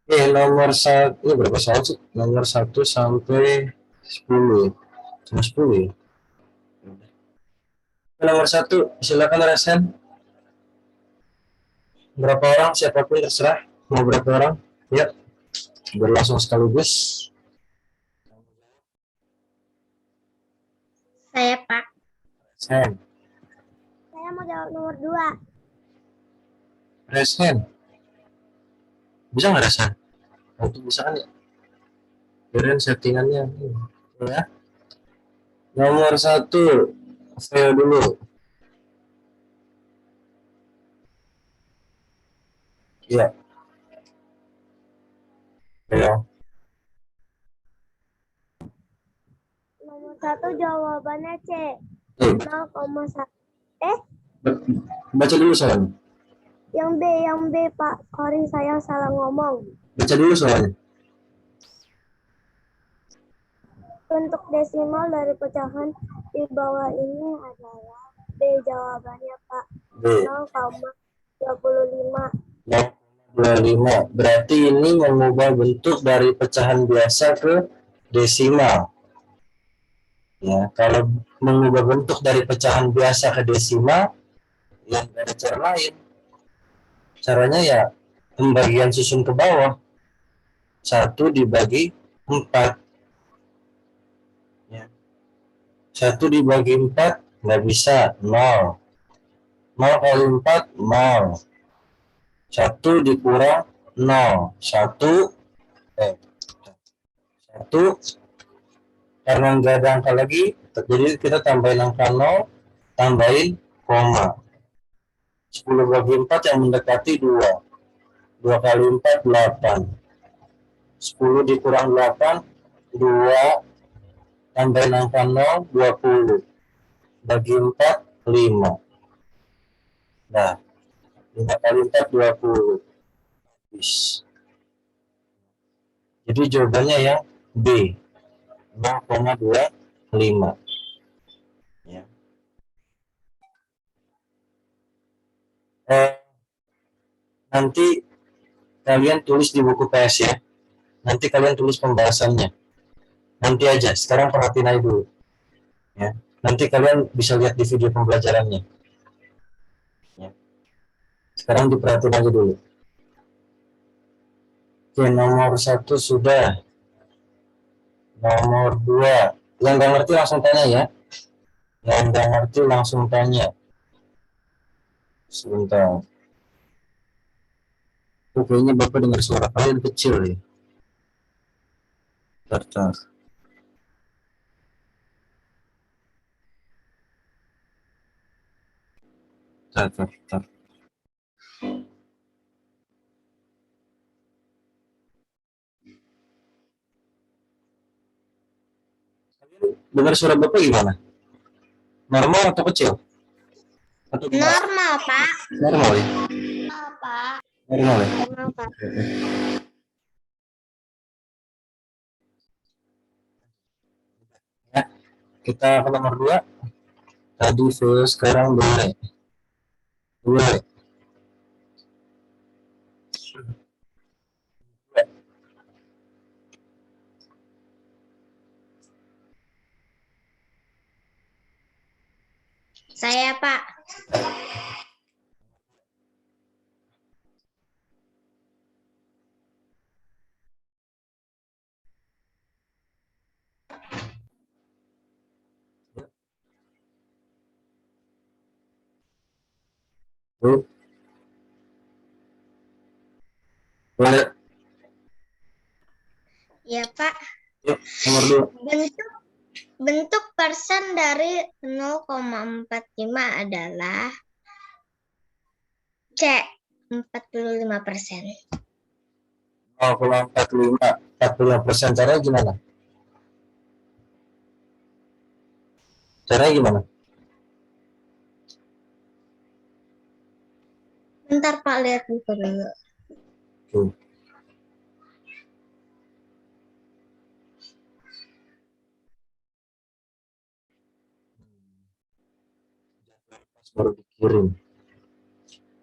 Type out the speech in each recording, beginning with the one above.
Nomor satu, ini berapa soal sih? Nomor satu sampai 10. Cuma 10 ya? Nomor satu, silakan Resen. Berapa orang, siapapun terserah. Mau berapa orang? Ya, berlangsung sekaligus. Saya, Pak. Resen. Saya mau jawab nomor 2. Resen. Bisa nggak Resen? Nanti bisa kan ya? Kirain settingannya. Ya. Nomor satu, saya dulu. Ya, ya. Nomor 1 jawabannya C. 0,1. Baca dulu soalnya. Yang B, Pak. Sorry, saya salah ngomong. Baca dulu soalnya. Untuk desimal dari pecahan di bawah ini adalah B jawabannya, Pak. B. 0,25. 0,25. Berarti ini mengubah bentuk dari pecahan biasa ke desimal. Ya, kalau mengubah bentuk dari pecahan biasa ke desimal, yang ada cara lain. Caranya ya pembagian susun ke bawah. 1 dibagi 4. Ya. 1 dibagi 4 nggak bisa, 0. 0 kali 4, 0. 1 dikurang 0. 1, 1, karena nggak ada angka lagi, jadi kita tambahin angka 0, tambahin koma. 10 bagi 4 yang mendekati 2. 2 kali 4, 8. 10 dikurang 8, 2, tambahin angka 0, 20. Bagi 4, 5. Nah, 5 kali 4, 20. Jadi jawabannya yang B, 0,25. Ya. Nanti kalian tulis di buku PS ya. Nanti kalian tulis pembahasannya. Nanti aja, sekarang perhatiin aja dulu. Ya. Nanti kalian bisa lihat di video pembelajarannya. Ya. Sekarang diperhatiin aja dulu. Oke, nomor 1 sudah. Nomor 2. Yang nggak ngerti langsung tanya ya. Yang nggak ngerti langsung tanya. Sebentar. Kayaknya Bapak dengar suara kalian kecil ya. Bentar. Bentar. Dengar suara Bapak gimana? Normal atau kecil? Atau Normal, Pak. normal ya? Normal, Pak. Normal ya? Normal, Pak. Ya, kita ke nomor 2. Tadi sekarang boleh. Boleh. Saya, Pak. Tuh. Boleh. Ya, Pak. Yuk, nomor 2. Bentuk persen dari 0,45 adalah C, 45%. 0,45. 45%. Caranya gimana? Caranya gimana? Bentar, Pak, lihat buku dulu. Tuh. Baru dikirim.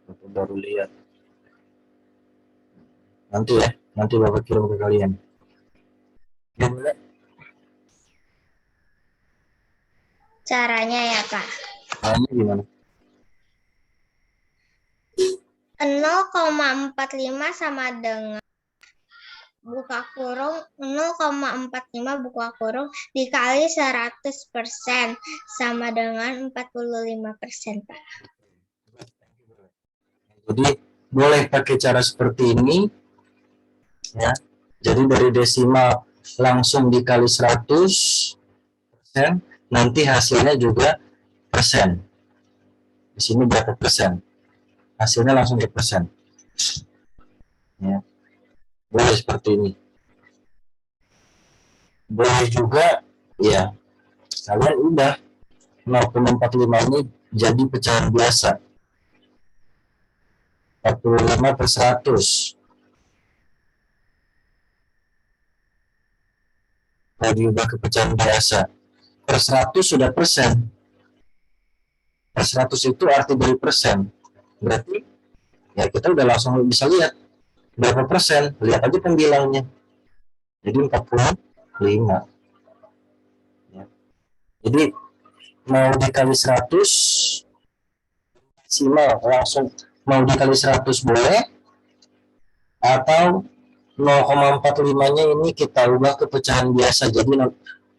Atau baru lihat. Nanti ya. Nanti Bapak kirim ke kalian. Gimana? Caranya ya, Pak. Caranya gimana? 0,45 sama dengan buka kurung 0,45 buka kurung dikali 100% sama dengan 45%, Pak. Jadi boleh pakai cara seperti ini ya. Jadi dari desimal langsung dikali 100%, nanti hasilnya juga persen. Di sini berapa persen? Hasilnya langsung ke persen. Ya. Boleh seperti ini. Boleh juga ya. Kalian udah 0,45 ini jadi pecahan biasa. 45 per 100. Kalau diubah ke pecahan biasa. Per 100 sudah persen. Per 100 itu arti dari persen. Berarti ya kita udah langsung bisa lihat berapa persen. Lihat aja pembilangnya. Jadi 45. Ya. Jadi mau dikali 100 maksimal langsung mau dikali 100 boleh, atau 0,45-nya ini kita ubah ke pecahan biasa jadi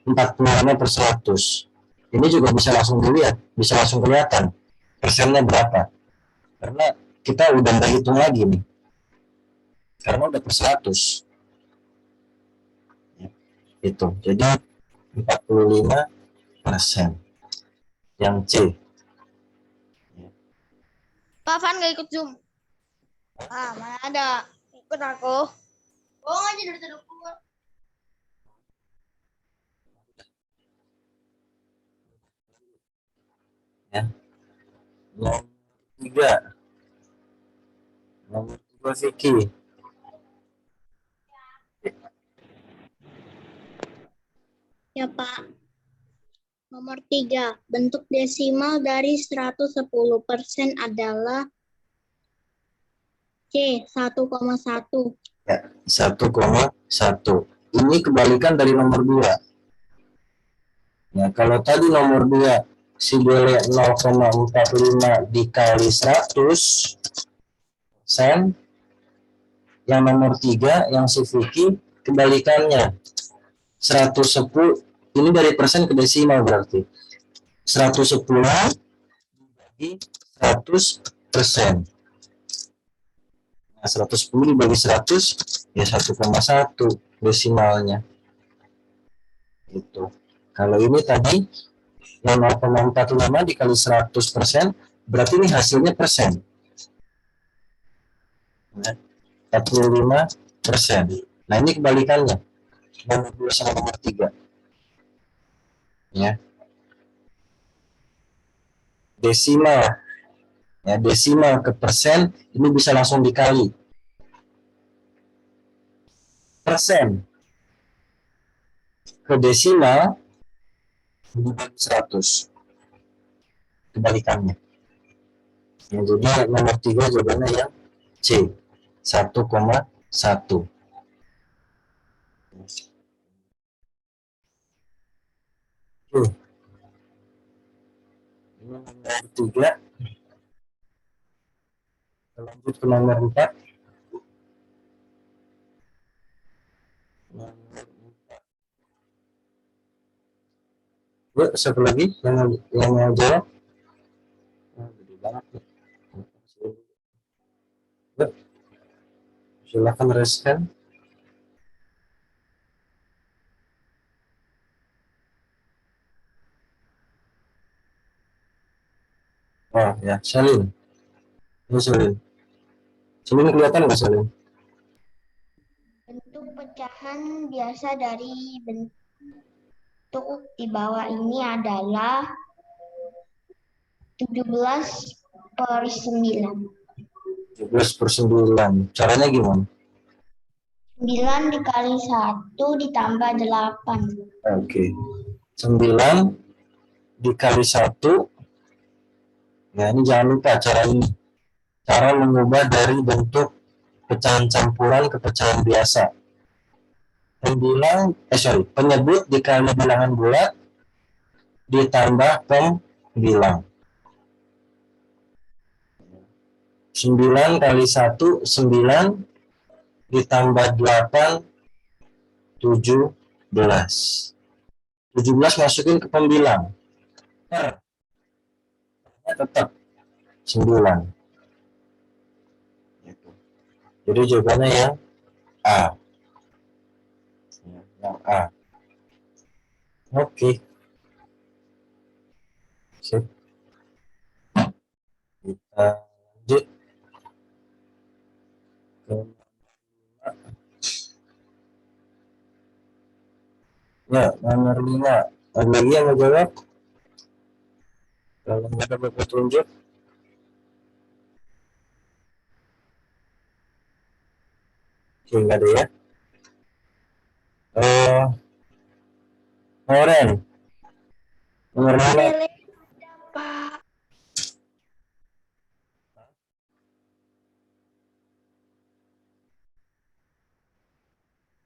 45 per 100. Ini juga bisa langsung dilihat, bisa langsung kelihatan persennya berapa. Karena kita udah nggak hitung lagi nih. Karena udah per 100. Ya, itu. Jadi 45%. Yang C. Pak Van nggak ikut Zoom. Ah, mana ada. Ikut aku. Oh, aja dari tadi keluar. Ya. Nomor 3. Nomor 3 Vicky. Ya, Pak. Nomor 3. Bentuk desimal dari 110% adalah C, 1,1. Ya, 1,1. Ini kebalikan dari nomor 2. Nah, kalau tadi nomor 2 si boleh 0,45 dikali 100 sen, yang nomor 3 yang si Vicky kebalikannya 110. Ini dari persen ke desimal berarti 110 dibagi 100%. Nah, 110 dibagi 100 ya 1,1 desimalnya. Itu. Kalau ini tadi 0,45 dikali 100% berarti ini hasilnya persen. 45%. Nah, ini kebalikannya. Nomor 2 sama nomor 3. Ya. Desimal. Ya, desimal ke persen ini bisa langsung dikali. Persen ke desimal dibagi 100. Kebalikannya. Ya, jadi nomor 3 jawabannya yang C. 1,1. Nomor 3. Lanjut ke nomor 4. Yuk, satu lagi yang mau jawab. Gede banget. Yuk, silakan reskan. Oh ya, Salim. Ini Salim. Salim kelihatan nggak Salim? Bentuk pecahan biasa dari bentuk di bawah ini adalah 17/9. 17/9. Caranya gimana? 9 dikali 1 ditambah 8. Oke. 9 dikali 1. Ya, ini jangan lupa cara ini. Cara mengubah dari bentuk pecahan campuran ke pecahan biasa. Penyebut dikali bilangan bulat ditambah pembilang. 9 kali 1, 9 ditambah 8, 17. 17 masukin ke pembilang. Tetap 9. Jadi jawabannya yang A. Yang A. Oke. Sip. Kita lanjut ke ya, nomor 5. Ada lagi yang mau jawab? Kalau nggak dapat petunjuk, nggak ada ya. Oren, nomor 5. Pak.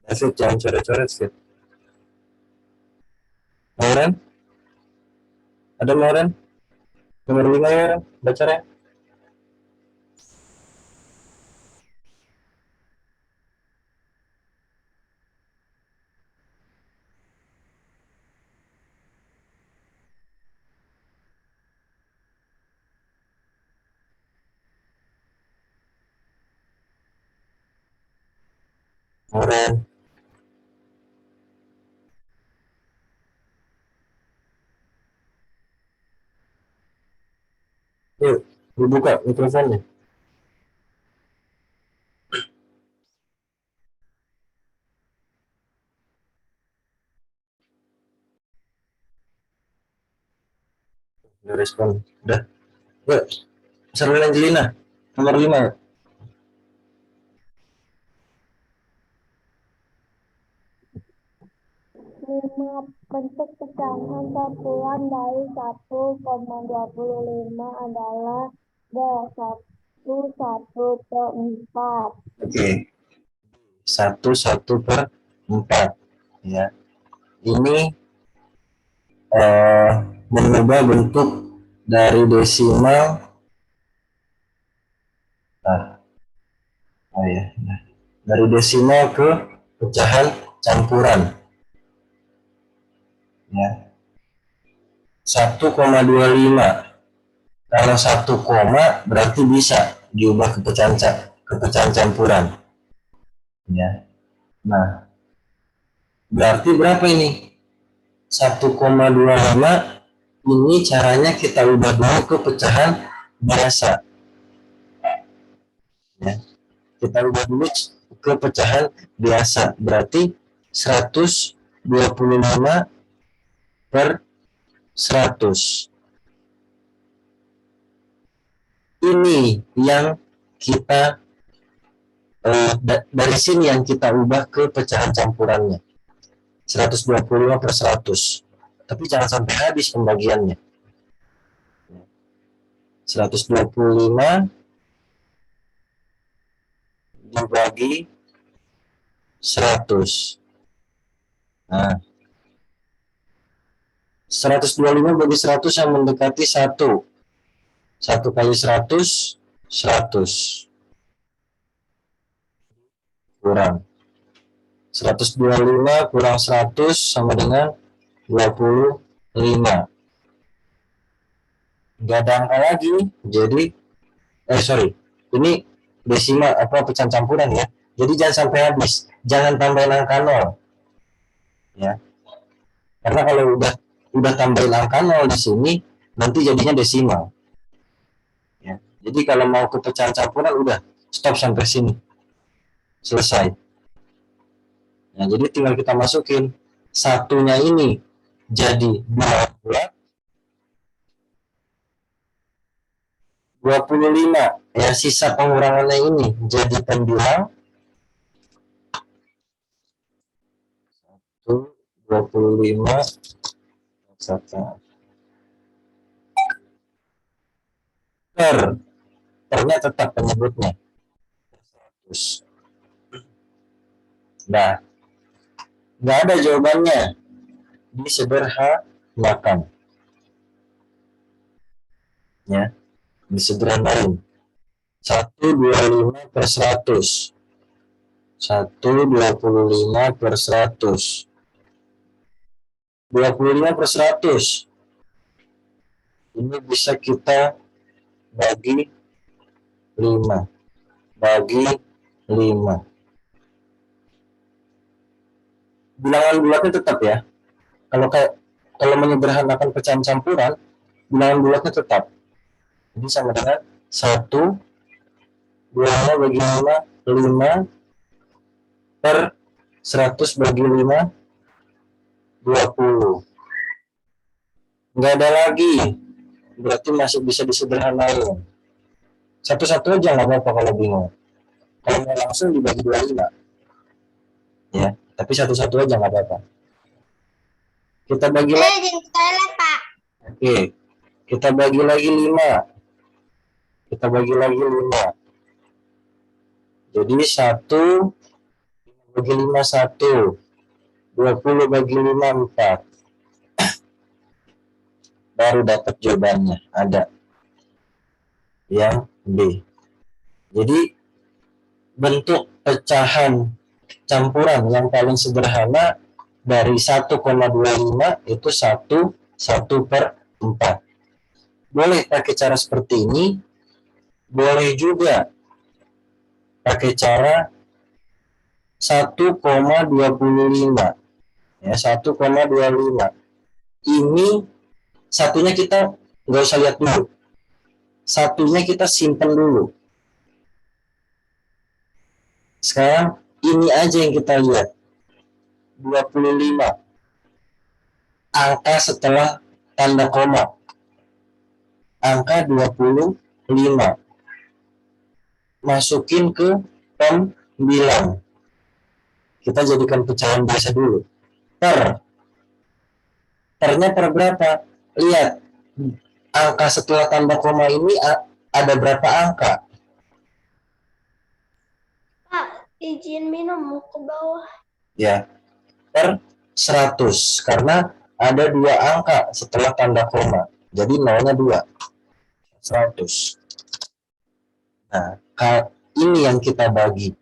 David, jangan coret-coret sih. Oren, ada Oren? Nomor 5 ya, baca ya. Oren. Yuk, dibuka mikrofonnya. Udah respon. Udah. Yuk, Sarul Angelina, nomor 5 ya. 5. Bentuk pecahan campuran dari 1,25 adalah 1/4. Oke. 1/4 ya. Ini mengubah bentuk dari desimal dari desimal ke pecahan campuran ya. 1,25. Kalau 1 koma berarti bisa diubah ke pecahan campuran ya. Nah, berarti berapa ini? 1,25. Ini caranya kita ubah dulu ke pecahan biasa ya. Kita ubah dulu ke pecahan biasa, berarti 125 per 100. Ini yang kita dari sini yang kita ubah ke pecahan campurannya, 125 per 100. Tapi jangan sampai habis pembagiannya. 125 dibagi 100. Nah, 125 bagi 100 yang mendekati 1. 1 kali 100, 100. Kurang. 125 kurang 100 sama dengan 25. Nggak ada angka lagi. Jadi, ini desimal pecahan campuran ya. Jadi jangan sampai habis. Jangan tambahin angka 0. Ya. Karena kalau udah tambahin angka 0 di sini, nanti jadinya desimal. Ya. Jadi kalau mau ke pecahan campuran udah stop sampai sini. Selesai. Nah, jadi tinggal kita masukin satunya ini jadi 25 ya, sisa pengurangannya ini jadi pembilang 25 ternya tetap penyebutnya Nah, nggak ada jawabannya. Disederhanakan. Ya, disederhanain. 125 per 100. 125 per 100. 25 per 100. Ini bisa kita bagi 5. Bagi 5. Bilangan bulatnya tetap ya. Kalau menyederhanakan pecahan campuran, bilangan bulatnya tetap. Jadi sama dengan 1, 25 bagi 5, 5 per 100 bagi 5, 20. Nggak ada lagi. Berarti masih bisa disederhanain. Satu-satu aja nggak apa-apa kalau bingung. Kalau mau langsung dibagi 25. Ya, tapi satu-satu aja nggak apa-apa. Kita bagi lagi. Oke, kita bagi lagi 5. Kita bagi lagi 5. Jadi 1 bagi 5, 1. 20 bagi 5, 4. Baru dapat jawabannya. Ada yang B. Jadi bentuk pecahan campuran yang paling sederhana dari 1,25 itu 1 per 4. Boleh pakai cara seperti ini, boleh juga pakai cara 1,25. Ya, 1,25. Ini satunya kita nggak usah lihat dulu. Satunya kita simpan dulu. Sekarang ini aja yang kita lihat. 25. Angka setelah tanda koma. Angka 25. Masukin ke pembilang. Kita jadikan pecahan biasa dulu. Pernya per berapa? Lihat. Angka setelah tanda koma ini ada berapa angka? Pak, izin minum mau ke bawah. Ya, per 100. Karena ada 2 angka setelah tanda koma. Jadi nolnya 2. 100. Nah, ini yang kita bagi.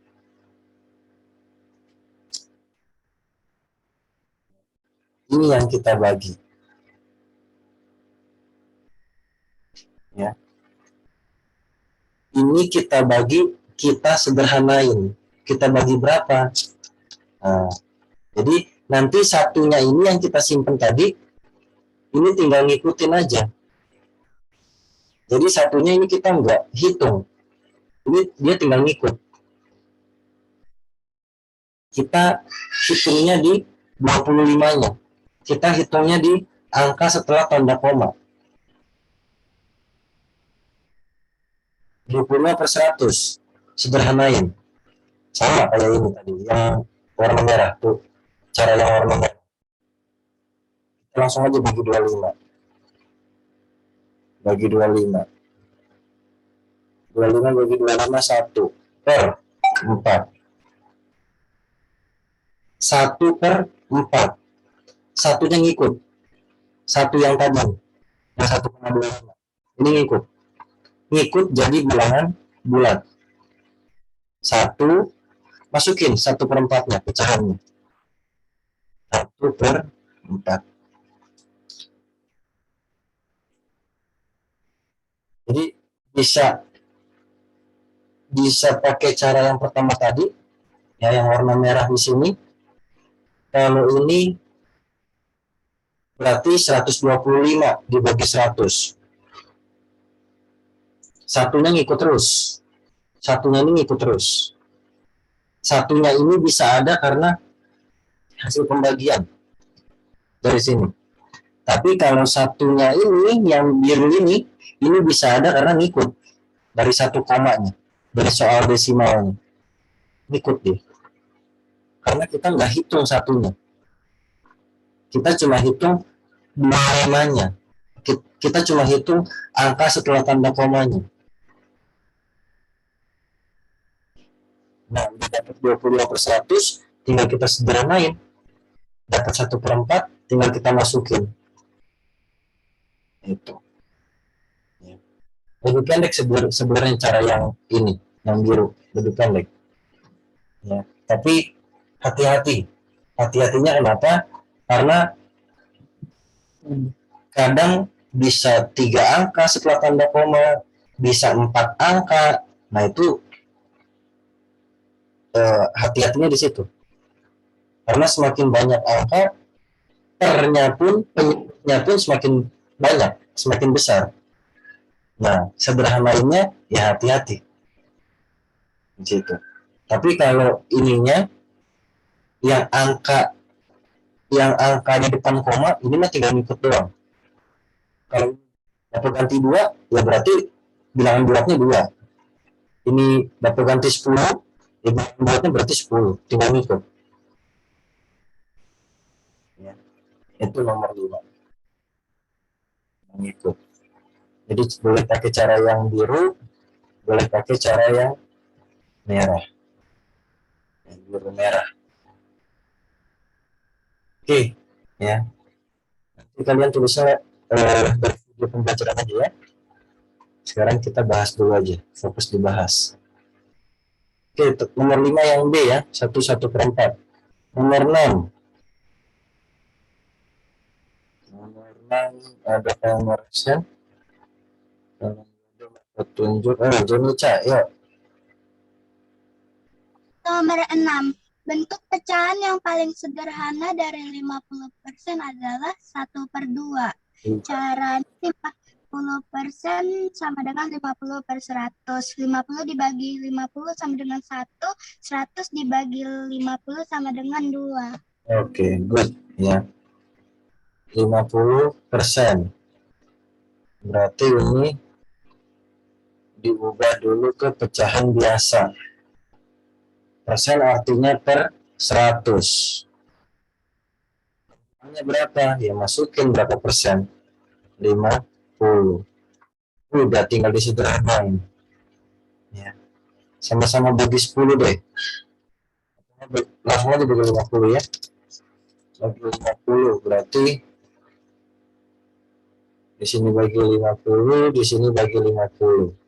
Ini yang kita bagi. Ya. Ini kita bagi, kita sederhanain. Kita bagi berapa? Nah, jadi nanti satunya ini yang kita simpan tadi, ini tinggal ngikutin aja. Jadi satunya ini kita nggak hitung. Ini dia tinggal ngikut. Kita hitungnya di 25-nya. Kita hitungnya di angka setelah tanda koma. 25 per 100. Sederhanain. Sama kayak ini tadi, yang warna merah tuh. Cara yang warna merah. Kita langsung aja bagi 25. Bagi 25. 25 bagi 25, 1 per 4. 1 per 4. Satunya ngikut. Satu yang tadi. Yang 1,25. Ini ngikut. Ngikut jadi bilangan bulat. 1, masukin 1 per 4-nya, pecahannya. 1 per 4. Jadi bisa pakai cara yang pertama tadi, ya, yang warna merah di sini. Kalau ini berarti 125 dibagi 100. Satunya ngikut terus. Satunya ini ngikut terus. Satunya ini bisa ada karena hasil pembagian dari sini. Tapi kalau satunya ini, yang biru ini bisa ada karena ngikut dari 1 komanya, dari soal desimalnya. Ngikut deh. Karena kita nggak hitung satunya. Kita cuma hitung 25-nya. Kita cuma hitung angka setelah tanda komanya. Nah, udah dapat 22/100, tinggal kita sederhanain. Dapat 1/4, tinggal kita masukin. Itu. Ya. Lebih pendek sebenarnya cara yang ini, yang biru, lebih pendek. Ya. Tapi hati-hati. Hati-hatinya kenapa? Karena kadang bisa 3 angka setelah tanda koma, bisa 4 angka. Nah itu hati-hatinya di situ. Karena semakin banyak angka, penyebabnya pun semakin banyak, semakin besar. Nah, sederhananya ya hati-hati di situ. Tapi kalau ininya yang angka di depan koma ini mah tinggal ngikut doang. Kalau dapat ganti 2, ya berarti bilangan bulatnya 2. Ini dapat ganti 10, ya bilangan bulatnya berarti 10. Tinggal ngikut. Ya. Itu nomor 5. Ngikut. Jadi boleh pakai cara yang biru, boleh pakai cara yang merah. Yang biru merah. Oke, ya. Nanti kalian tulisnya dari video pembelajaran aja ya. Sekarang kita bahas dulu aja, fokus dibahas. Oke, nomor 5 yang B ya, 1/4. Nomor 6. Nomor 6 ada conversion. Petunjuk, Jonica, ya. Nomor 6. Bentuk pecahan yang paling sederhana dari 50% adalah 1/2. Caranya 50% sama dengan 50/100. 50 dibagi 50 sama dengan 1. 100 dibagi 50 sama dengan 2. Oke, good. Ya. 50%. Berarti ini diubah dulu ke pecahan biasa. Persen artinya per 100. Persennya berapa? Ya masukin berapa persen? 50. Udah tinggal disederhanain. Ya. Sama-sama bagi 10 deh. Langsung aja bagi 50 ya. Bagi 50 berarti di sini bagi 50, di sini bagi 50.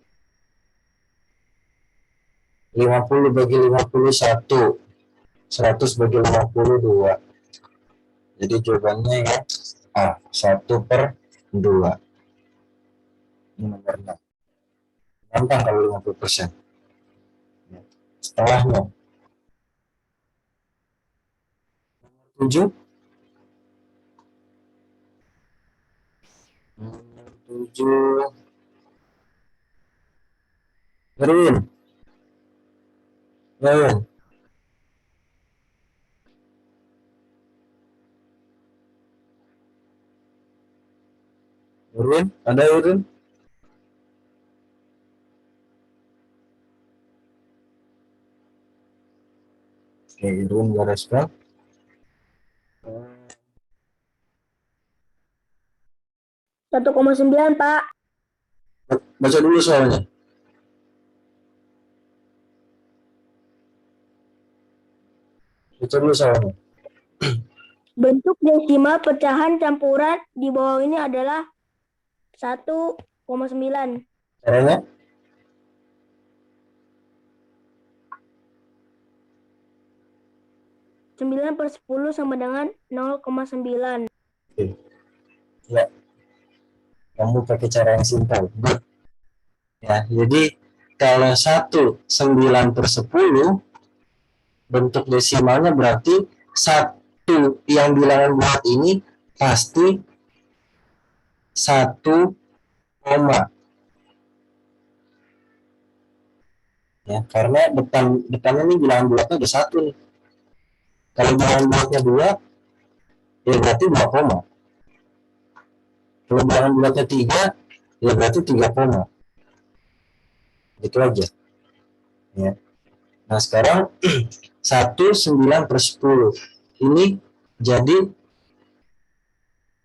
50 bagi 50 1. 100 bagi 50 2. Jadi jawabannya ya A, 1/2. Ini nomor 6. Gampang kalau 50%. Ya. Setelahnya. Nomor 7. Nomor 7. Erwin. Erwin. Erwin, ada Erwin? Oke, Erwin gak respon. Satu 1,9 Pak. Baca dulu soalnya. Baca dulu soalnya. Bentuk desimal pecahan campuran di bawah ini adalah 1,9. Caranya? Sembilan per 10 sama dengan 0,9. Oke. Ya. Kamu pakai cara yang simpel. Good. Ya, jadi kalau 1/9/10 bentuk desimalnya berarti 1 yang bilangan bulat ini pasti 1 koma. Ya, karena depannya ini bilangan bulatnya ada 1 nih. Kalau bilangan bulatnya 2, ya berarti 2 koma. Kalau bilangan bulatnya 3, ya berarti 3 koma. Itu aja. Ya. Nah sekarang 1/9/10 ini jadi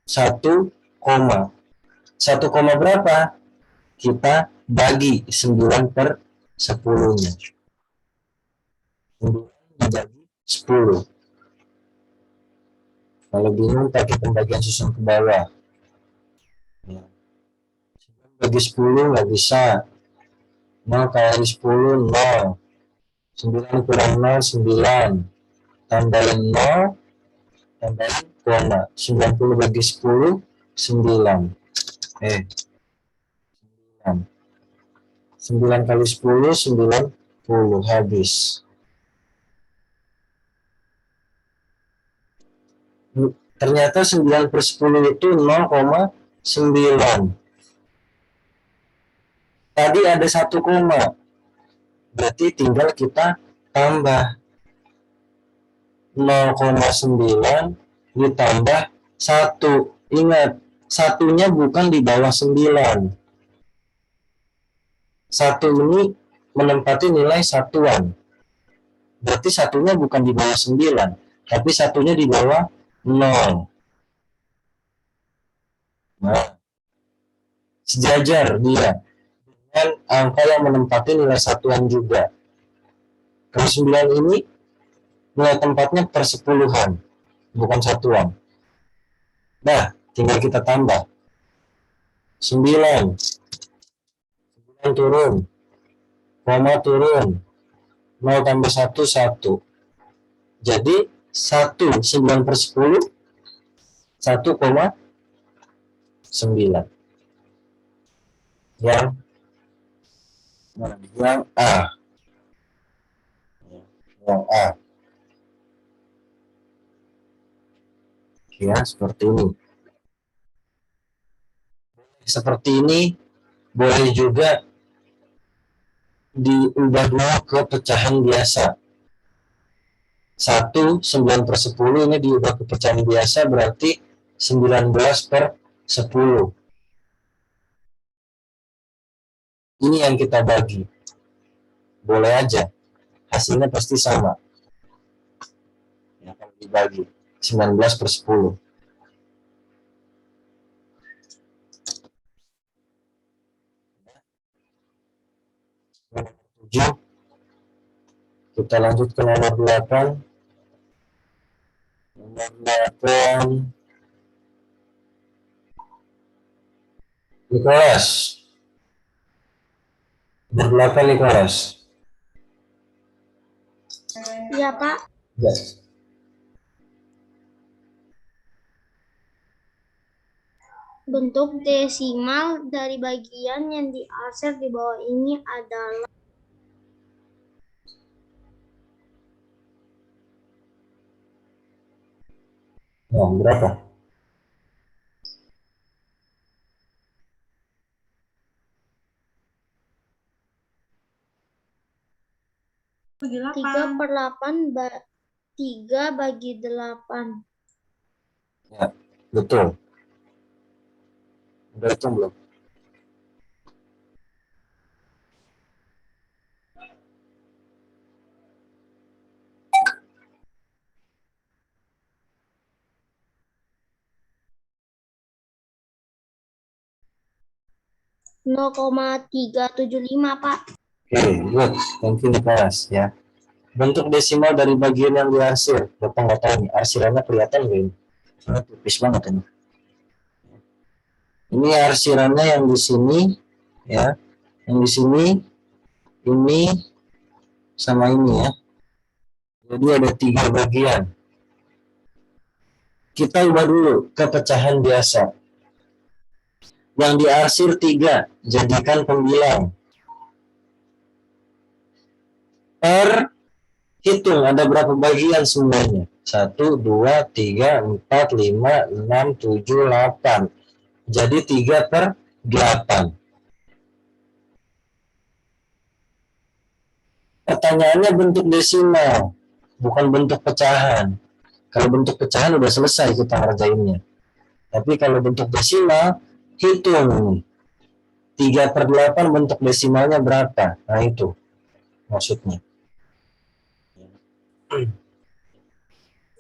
1 koma. 1 koma berapa? Kita bagi 9/10-nya. dibagi 10. Kalau bingung pakai pembagian susun ke bawah. Ya. Bagi 10 nggak bisa. 0 kali 10, 0. 9 kurang 0, 9. Tambahin 0, tambahin koma. 90 bagi 10, 9. 9 kali 10, 90. Habis. Ternyata 9 per 10 itu 0,9. Tadi ada 1 koma. Berarti tinggal kita tambah 0,9 ditambah 1. Ingat, satunya bukan di bawah 9. 1 ini menempati nilai satuan. Berarti satunya bukan di bawah 9, tapi satunya di bawah 0. Nah, sejajar dia dengan angka yang menempati nilai satuan juga. Kalau 9 ini nilai tempatnya persepuluhan, bukan satuan. Nah, tinggal kita tambah. 9 turun, koma turun, 0 tambah 1, 1. Jadi 9 per 10, 1,9. Yang A. Yang A. Ya, seperti ini. Seperti ini boleh juga diubah ke pecahan biasa. 9 per 10 ini diubah ke pecahan biasa berarti 19 per 10. Ini yang kita bagi. Boleh aja. Hasilnya pasti sama. Ya, kalau dibagi 19 per 10. Kita lanjut ke nomor 8. Nomor 8. Nicholas. Nomor 8 Nicholas. Iya, Pak. Ya. Bentuk desimal dari bagian yang diarsir di bawah ini adalah Berapa? bagi 3/8 3 bagi 8. Ya, betul. Udah hitung belum? Nol koma 375, Pak. Oke, good. Thank you Nicholas ya. Bentuk desimal dari bagian yang diarsir. Bapak nggak tahu nih, arsirannya kelihatan nggak ini? Soalnya tipis banget ini. Ini arsirannya yang di sini, ya. Yang di sini, ini, sama ini ya. Jadi ada 3 bagian. Kita ubah dulu ke pecahan biasa. Yang diarsir 3, jadikan pembilang. Hitung ada berapa bagian semuanya. 1, 2, 3, 4, 5, 6, 7, 8. Jadi 3/8. Pertanyaannya bentuk desimal, bukan bentuk pecahan. Kalau bentuk pecahan udah selesai kita ngerjainnya. Tapi kalau bentuk desimal, hitung. 3/8 bentuk desimalnya berapa? Nah itu maksudnya.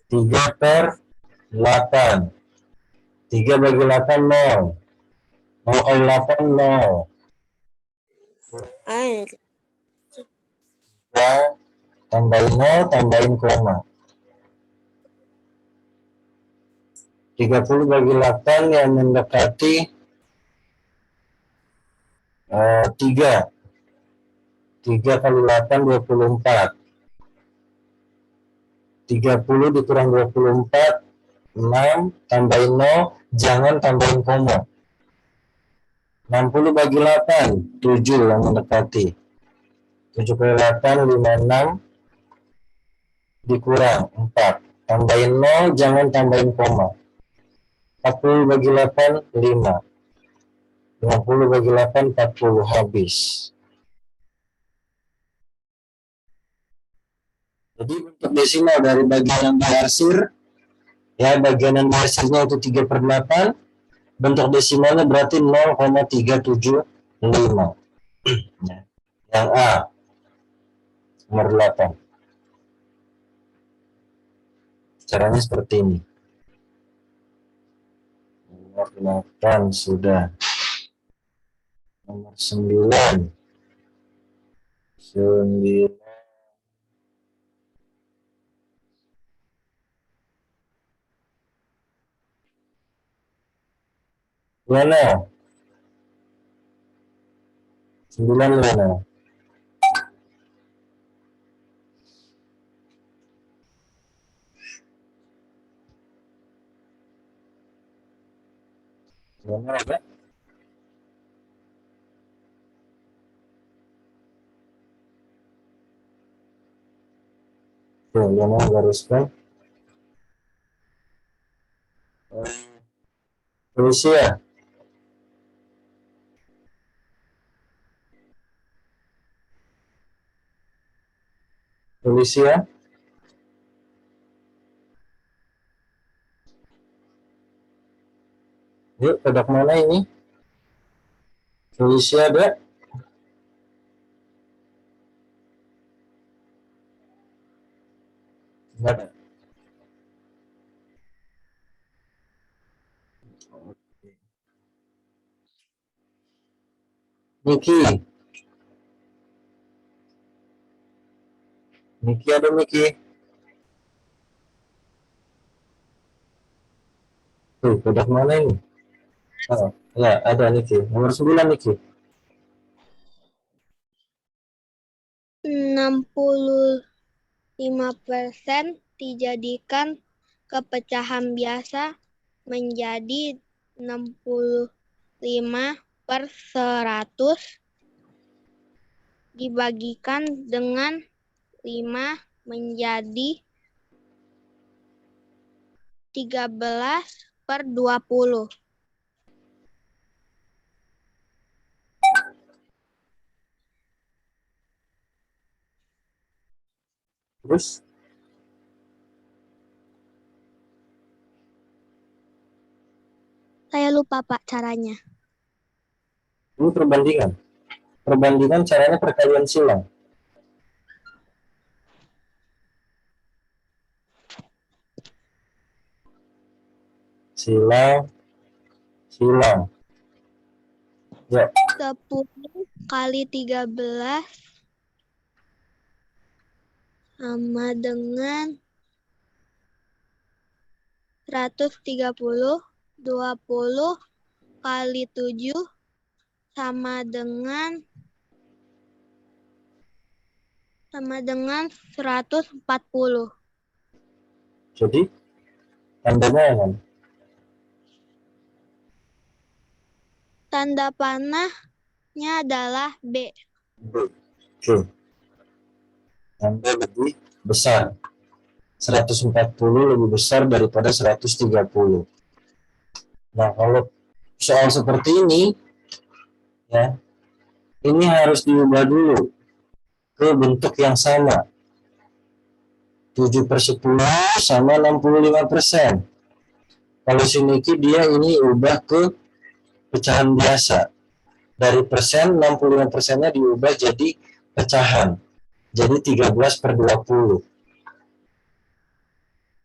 3/8. 3 bagi 8, 0. 0 kali 8, 0. 2, tambahin 0, tambahin koma. 30 bagi 8 yang mendekati 3. 3 kali 8, 24. 30 dikurang 24, 6, tambahin 0, jangan tambahin koma. 60 bagi 8, 7 yang mendekati. 7 kali 8, 56, dikurang 4. Tambahin 0, jangan tambahin koma. 40 bagi 8, 5. 50 bagi 8, 40, habis. Jadi bentuk desimal dari bagian yang diarsir, ya bagian yang diarsirnya itu 3/8, bentuk desimalnya berarti 0,375. Yang A, nomor 8. Caranya seperti ini. Nomor 8 sudah. Nomor 9. 9. Mana? 9 mana? Mana ada? Tuh, yang gariskan. Rusia. Rusia. Yuk, kodak mana ini? Rusia ada? Enggak ada. Niki. Niki ada Niki. Tuh, kodak mana ini? Oh, ya, ada Niki. Nomor 9 Niki. 65% dijadikan kepecahan biasa menjadi 65/100 dibagikan dengan 5 menjadi 13/20. Terus Saya lupa Pak caranya. ini perbandingan. Perbandingan caranya perkalian silang. Silang. Ya, 10 kali 13 sama dengan 130. 20 kali 7 sama dengan 140. jadi tandanya yang mana? Tanda panahnya adalah B. B. Oke. Tanda lebih besar. 140 lebih besar daripada 130. Nah, kalau soal seperti ini, ya, ini harus diubah dulu ke bentuk yang sama. 7/10 sama 65%. Kalau si Niki dia ini ubah ke pecahan biasa. Dari persen, 65%-nya diubah jadi pecahan. Jadi 13/20.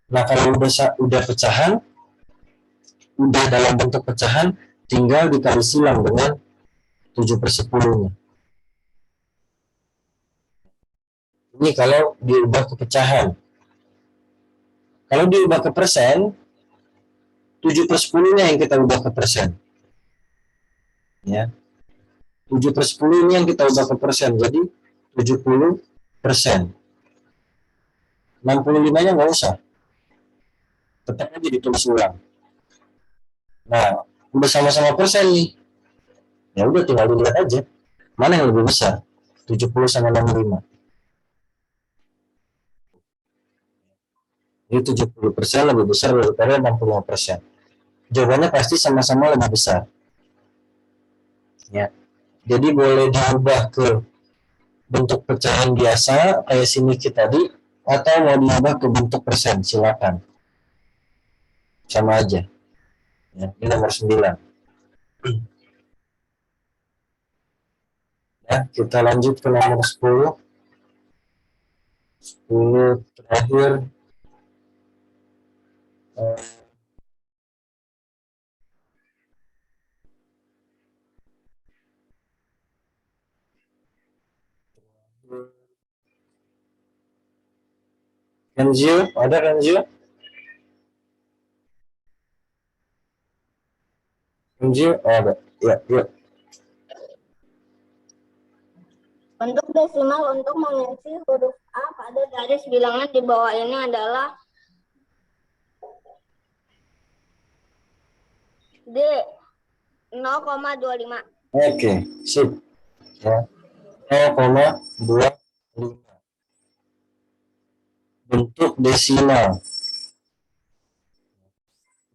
Nah, kalau udah pecahan, udah dalam bentuk pecahan, tinggal dikali silang dengan 7/10-nya. Ini kalau diubah ke pecahan. Kalau diubah ke persen, 7/10-nya yang kita ubah ke persen. Ya. 7/10 ini yang kita ubah ke persen. Jadi 70%. 65-nya nggak usah. Tetap aja ditulis ulang. Nah, udah sama-sama persen nih. Ya udah tinggal dilihat aja. Mana yang lebih besar? 70 sama 65. Jadi 70% lebih besar daripada 65%. Jawabannya pasti sama-sama lebih besar. Ya. Jadi boleh diubah ke bentuk pecahan biasa kayak sini kita tadi, atau mau diubah ke bentuk persen, silakan. Sama aja. Ya, ini nomor 9. Ya, kita lanjut ke nomor 10. 10 terakhir. Kenju, ada Kenju? Kenju, ada. Ya, yuk. Bentuk desimal untuk mengisi huruf A pada garis bilangan di bawah ini adalah D 0,25. Oke, sip. Ya. 0,25. Bentuk desimal.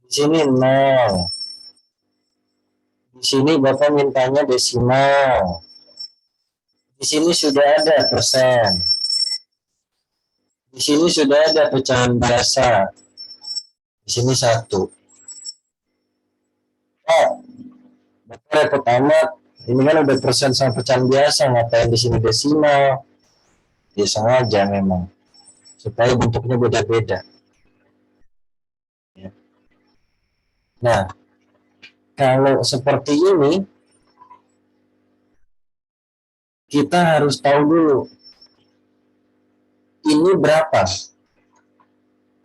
Di sini 0. Di sini Bapak mintanya desimal. Di sini sudah ada persen. Di sini sudah ada pecahan biasa. Di sini 1. Oh, Bapak repot amat. Ini kan udah persen sama pecahan biasa. Ngapain di sini desimal? Ya sengaja memang. Supaya bentuknya beda-beda. Nah, kalau seperti ini, kita harus tahu dulu. Ini berapa?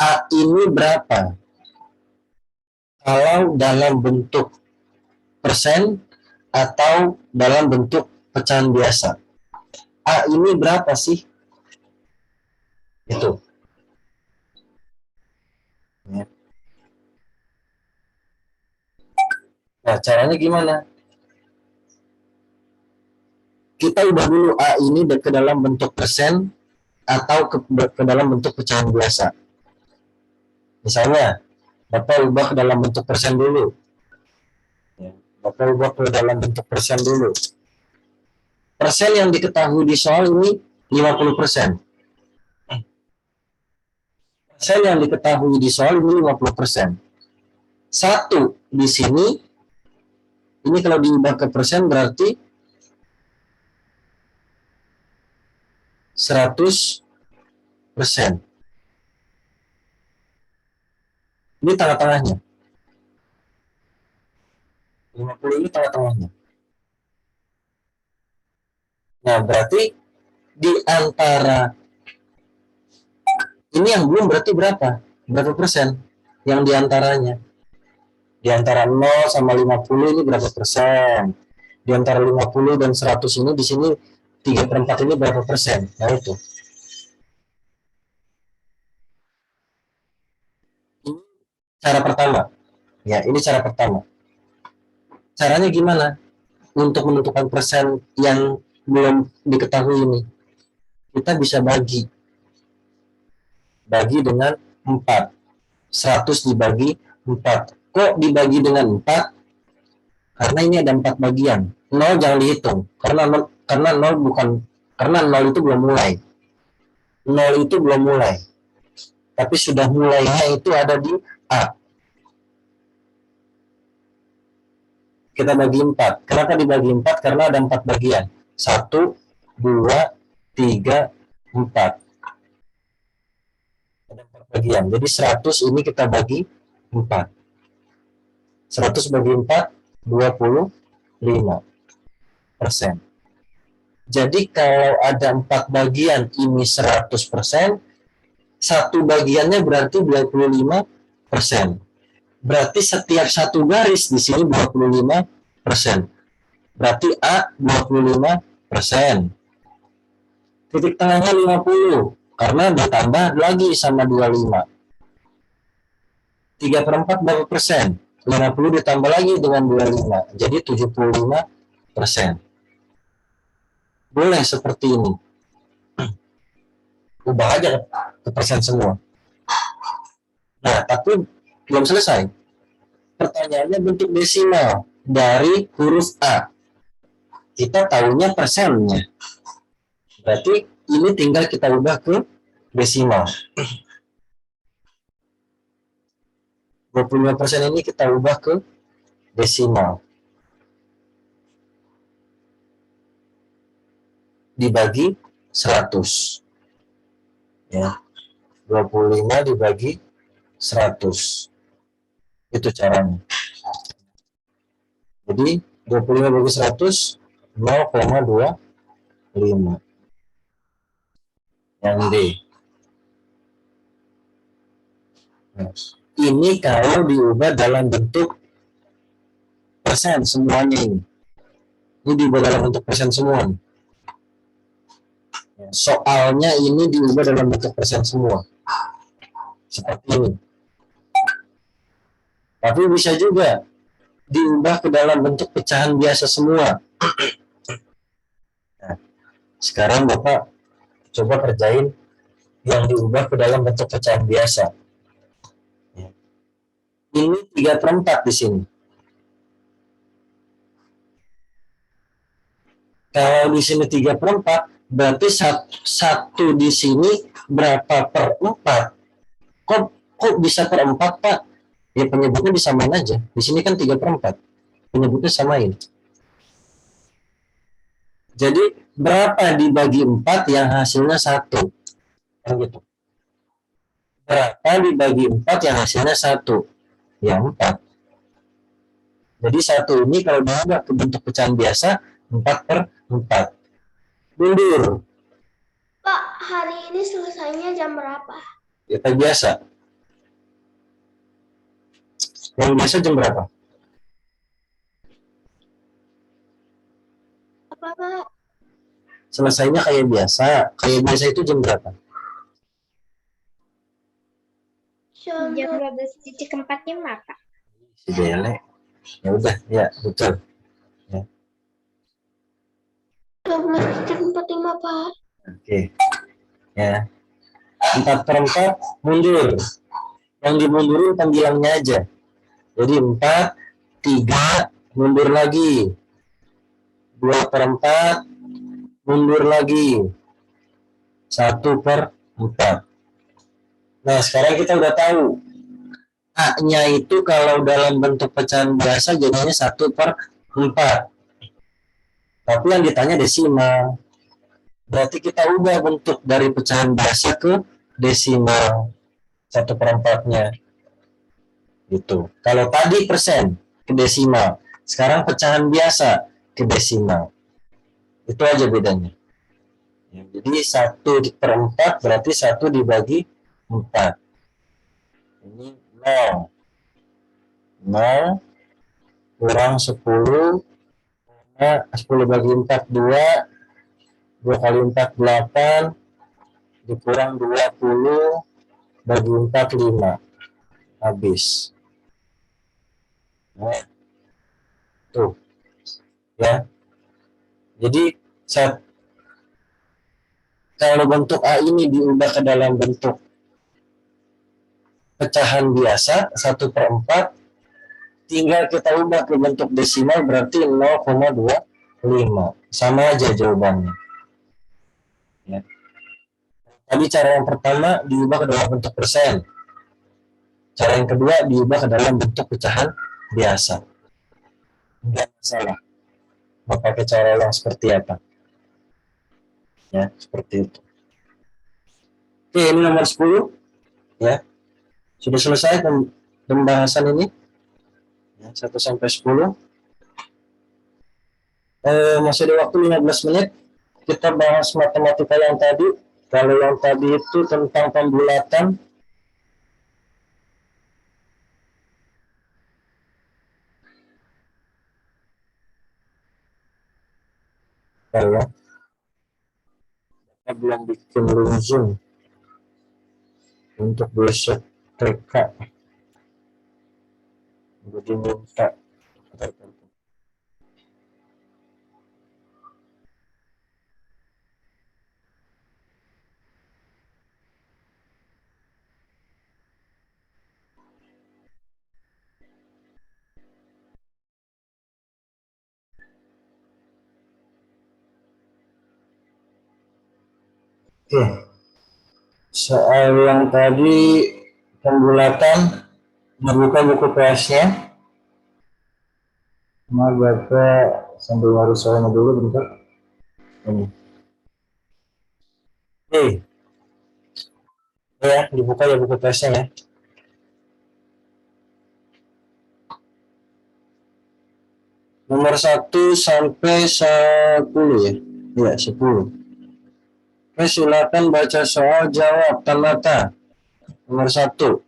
A ini berapa? Kalau dalam bentuk persen atau dalam bentuk pecahan biasa. A ini berapa sih? Itu. Ya. Nah, caranya gimana? Kita ubah dulu A ini ke dalam bentuk persen atau ke dalam bentuk pecahan biasa. Misalnya, Bapak ubah ke dalam bentuk persen dulu. Ya. Bapak ubah ke dalam bentuk persen dulu. Persen yang diketahui di soal ini 50%. Persen yang diketahui di soal ini 50%. 1 di sini, ini kalau diubah ke persen berarti 100%. Ini tengah-tengahnya. 50 ini tengah-tengahnya. Nah, berarti di antara ini yang belum berarti berapa? Berapa persen? Yang diantaranya. Di antara 0 sama 50 ini berapa persen? Di antara 50 dan 100 ini di sini 3/4 ini berapa persen? Nah itu. Ini cara pertama. Ya, ini cara pertama. Caranya gimana? Untuk menentukan persen yang belum diketahui ini. Kita bisa bagi. Bagi dengan 4. 100 dibagi 4. Kok dibagi dengan 4? Karena ini ada 4 bagian. 0 jangan dihitung. Karena 0 bukan, karena 0 itu belum mulai. 0 itu belum mulai. Tapi sudah mulainya itu ada di A. Kita bagi 4. Kenapa dibagi 4? Karena ada 4 bagian. 1, 2, 3, 4. Ada 4 bagian. Jadi 100 ini kita bagi 4. 100 bagi 4, 25%. Jadi kalau ada 4 bagian ini 100%, satu bagiannya berarti 25%. Berarti setiap satu garis di sini 25%. Berarti A 25%. Titik tengahnya 50 karena ditambah lagi sama 25. 3/4 berapa persen? 50 ditambah lagi dengan 25. Jadi 75%. Boleh seperti ini. Ubah aja ke persen semua. Nah, tapi belum selesai. Pertanyaannya bentuk desimal dari huruf A. Kita tahunya persennya. Berarti ini tinggal kita ubah ke desimal. 25% ini kita ubah ke desimal. Dibagi 100. Ya. 25 dibagi 100. Itu caranya. Jadi 25 bagi 100 0,25. Yang D. Nah, ini kalau diubah dalam bentuk persen semuanya ini. Ini diubah dalam bentuk persen semua. Soalnya ini diubah dalam bentuk persen semua. Seperti ini. Tapi bisa juga diubah ke dalam bentuk pecahan biasa semua. Nah, sekarang Bapak coba kerjain yang diubah ke dalam bentuk pecahan biasa. Ini 3/4 di sini. Kalau di sini 3/4, berarti satu di sini berapa per 4? Kok bisa per 4, Pak? Ya penyebutnya disamain aja. Di sini kan 3/4. Penyebutnya samain. Jadi berapa dibagi 4 yang hasilnya 1? Kan gitu. Berapa dibagi 4 yang hasilnya 1? Ya 4. Jadi 1 ini kalau diubah ke bentuk pecahan biasa 4/4. Mundur. Pak, hari ini selesainya jam berapa? Ya kayak biasa. Yang biasa jam berapa? Apa, Pak? Selesainya kayak biasa. Kayak biasa itu jam berapa? Jam Jam 12.45, Pak. Si Bele. Ya udah, ya betul. 12.45, Pak. Oke. Ya. 4/4 mundur. Yang dimundurin panggilannya aja. Jadi 4, 3, mundur lagi. 2/4, mundur lagi. 1/4. Nah, sekarang kita udah tahu. A-nya itu kalau dalam bentuk pecahan biasa jadinya 1/4. Tapi yang ditanya desimal. Berarti kita ubah bentuk dari pecahan biasa ke desimal. 1/4-nya. Gitu. Kalau tadi persen ke desimal. Sekarang pecahan biasa ke desimal. Itu aja bedanya. Jadi 1/4 berarti 1 dibagi 4. Ini 0. 0 kurang 10. 10 bagi 4, 2. 2 kali 4, 8. Dikurang 20. Bagi 4, 5. Habis. Nah, tuh. Ya. Jadi, kalau bentuk A ini diubah ke dalam bentuk pecahan biasa 1/4, tinggal kita ubah ke bentuk desimal berarti 0,25. Sama aja jawabannya. Ya. Tadi cara yang pertama diubah ke dalam bentuk persen. Cara yang kedua diubah ke dalam bentuk pecahan biasa. Enggak masalah. Mau pakai cara yang seperti apa? Ya, seperti itu. Oke, ini nomor 10. Ya. Sudah selesai pembahasan ini. Ya, 1 sampai 10. Masih ada waktu 15 menit. kita bahas matematika yang tadi. Kalau yang tadi itu tentang pembulatan, ya, kita belum bikin link Zoom untuk besok TK. Jadi minta oke. Soal yang tadi pembulatan, membuka buku PS-nya. Maaf Bapak sambil harus soalnya dulu bentar. Ini. Ya, dibuka ya buku PS-nya ya. Nomor 1 sampai 10 ya. Ya, 10. Oke, silakan baca soal, jawab Tamata. Nomor 1.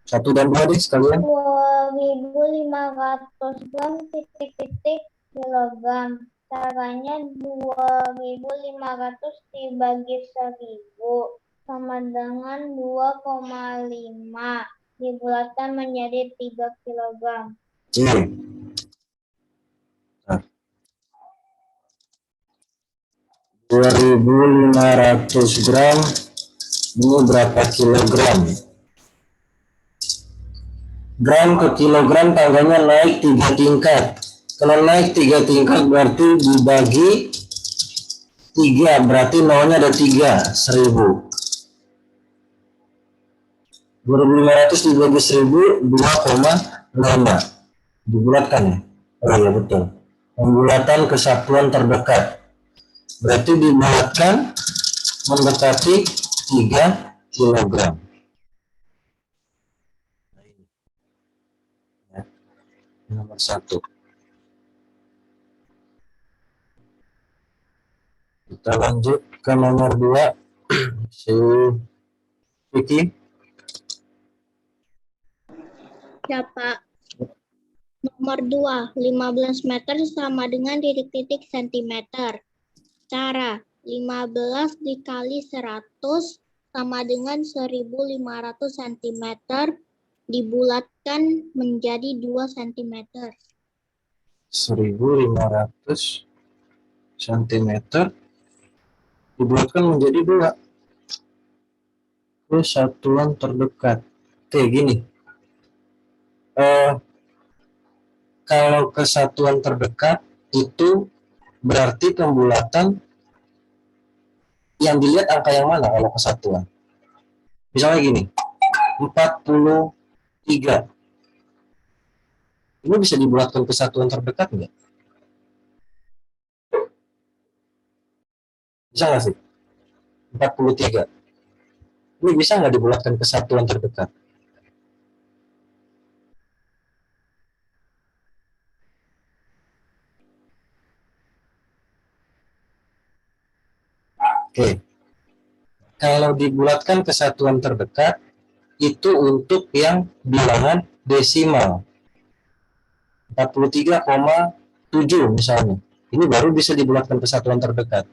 1 dan 2 deh sekalian. 2.500 gram titik-titik kilogram. Caranya 2.500 dibagi 1.000 sama dengan 2,5 dibulatkan menjadi 3 kilogram. Nah, 2.500 gram ini berapa kilogram? Gram ke kilogram tangganya naik 3 tingkat. Kalau naik 3 tingkat berarti dibagi 3, berarti nolnya ada 3, 1000. 2.500 dibagi 1000, 2,5. Dibulatkan ya? Oh iya betul. Pembulatan kesatuan terdekat. Berarti dibulatkan mendekati 3 kilogram. Ya, nomor 1. Kita lanjut ke nomor 2. Si Vicky. Ya, Pak. Nomor 2, 15 meter sama dengan titik-titik sentimeter. Cara, 15 dikali 100 sama dengan 1.500 cm dibulatkan menjadi 2 cm. 1.500 cm dibulatkan menjadi 2. Kesatuan terdekat. Oke, gini. Kalau kesatuan terdekat itu berarti pembulatan yang dilihat angka yang mana kalau kesatuan. Misalnya gini, 43. Ini bisa dibulatkan kesatuan terdekat enggak? Bisa nggak sih? 43. Ini bisa nggak dibulatkan kesatuan terdekat? Oke. Kalau dibulatkan kesatuan terdekat, itu untuk yang bilangan desimal. 43,7 misalnya. Ini baru bisa dibulatkan kesatuan terdekat.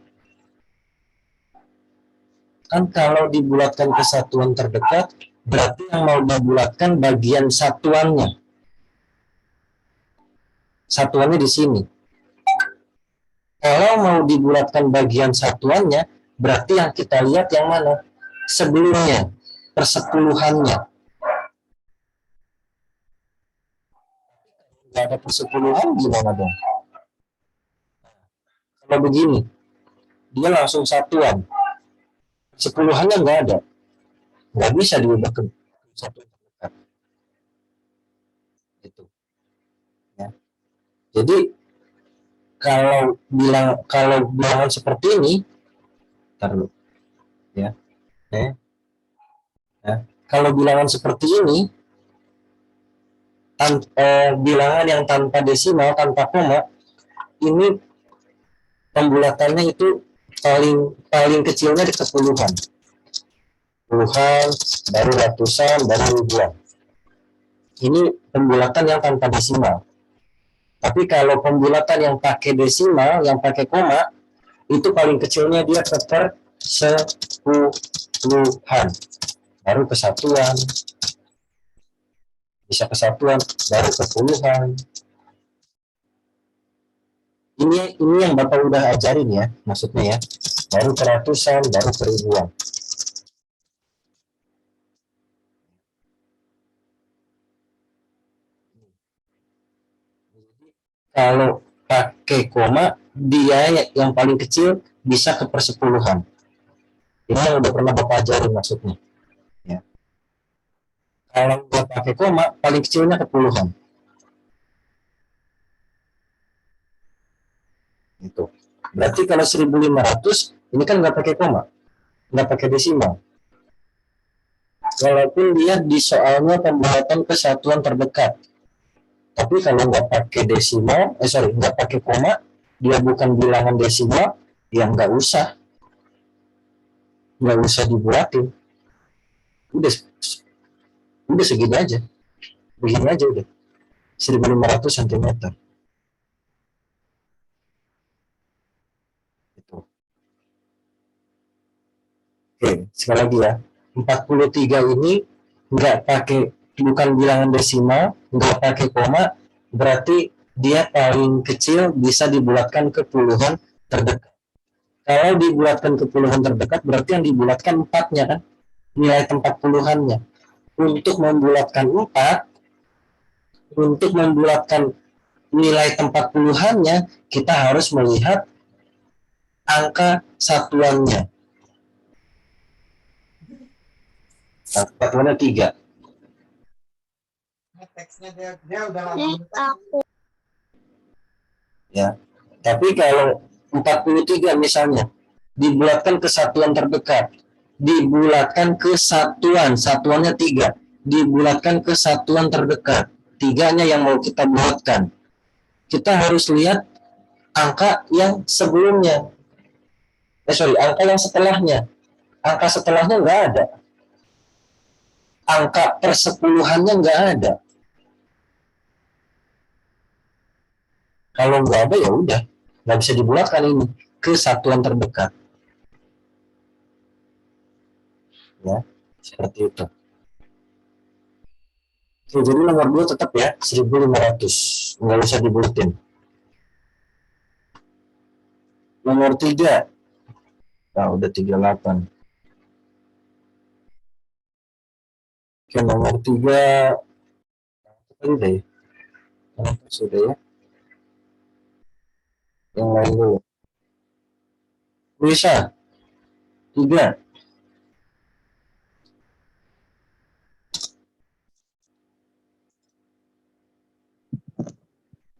Kan kalau dibulatkan kesatuan terdekat, berarti yang mau dibulatkan bagian satuannya. Satuannya di sini. Kalau mau dibulatkan bagian satuannya, berarti yang kita lihat yang mana? Sebelumnya, persepuluhannya. Nggak ada persepuluhan gimana dong? Kalau begini, dia langsung satuan. Sepuluhannya nggak ada. Nggak bisa diubah ke satuan terdekat. Gitu. Ya. Jadi, kalau bilangan seperti ini, taruh, ya. Kalau bilangan seperti ini, bilangan yang tanpa desimal, tanpa koma, ini pembulatannya itu paling kecilnya di kepuluhan, puluhan, baru ratusan, baru ribuan. Ini pembulatan yang tanpa desimal. Tapi kalau pembulatan yang pakai desimal, yang pakai koma, itu paling kecilnya dia ke persepuluhan, baru kesatuan, bisa kesatuan, baru kepuluhan. Ini yang Bapak udah ajarin ya, maksudnya ya, baru keratusan, baru keribuan. Kalau pakai koma, dia yang paling kecil bisa ke persepuluhan. Ini yang udah pernah Bapak ajarin maksudnya. Ya. Kalau nggak pakai koma, paling kecilnya ke puluhan. Itu. Berarti kalau 1500, ini kan nggak pakai koma, nggak pakai desimal. Walaupun dia di soalnya pembulatan kesatuan terdekat. Tapi kalau nggak pakai desimal, nggak pakai koma, dia bukan bilangan desimal, ya nggak usah dibulatin. Udah segini aja, begini aja udah, 1500 cm. Itu. Oke, sekali lagi ya, 43 ini nggak pakai, bukan bilangan desimal, nggak pakai koma, berarti dia paling kecil bisa dibulatkan ke puluhan terdekat. Kalau dibulatkan ke puluhan terdekat, berarti yang dibulatkan 4-nya kan, nilai tempat puluhannya. Untuk membulatkan 4, untuk membulatkan nilai tempat puluhannya, kita harus melihat angka satuannya. Satuannya 3. Ya. Tapi kalau 43 misalnya dibulatkan ke satuan terdekat, dibulatkan ke satuannya 3, dibulatkan ke satuan terdekat, 3-nya yang mau kita bulatkan. Kita harus lihat angka yang sebelumnya. Angka yang setelahnya. Angka setelahnya nggak ada. Angka persepuluhannya nggak ada. Kalau nggak ada ya udah, nggak bisa dibulatkan ini ke satuan terdekat. Ya, seperti itu. Oke, jadi nomor 2 tetap ya 1500, nggak usah dibulatin. Nomor 3, nah udah 38. Oke, nomor 3 udah ya, sudah ya. Yang lain dulu. Bisa 3.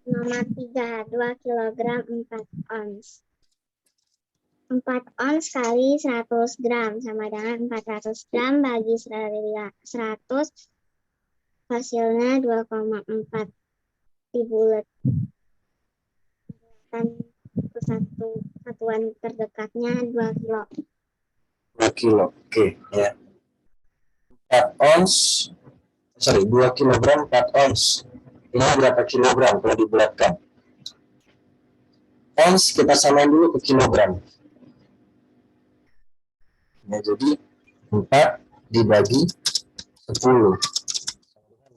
Nomor 3, 2 kilogram 4 ons. 4 ons kali 100 gram sama dengan 400 gram bagi 100, hasilnya 2,4. Dibulatkan ke satuan terdekatnya 2 kilo. 2 kilo, oke ya. 4 ons, 2 kilogram 4 ons. Ini berapa kilogram kalau dibulatkan? Ons kita samain dulu ke kilogram. Ya, jadi 4 dibagi 10.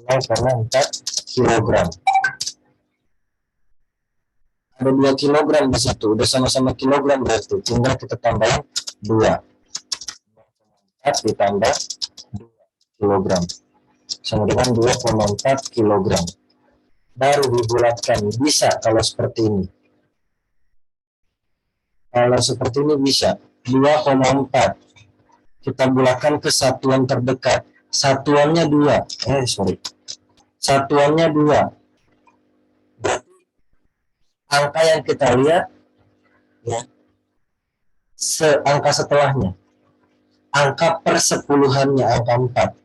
Karena 4 kilogram. Ada 2 kilogram di situ, udah sama-sama kilogram berarti. Tinggal kita tambahin 2. 4 ditambah 2 kilogram. Sama dengan 2,4 kilogram. Baru dibulatkan. Bisa kalau seperti ini. Kalau seperti ini bisa. 2,4. Kita bulatkan ke satuan terdekat. Satuannya 2. Satuannya 2. Berarti angka yang kita lihat ya, angka setelahnya. Angka persepuluhannya, angka 4.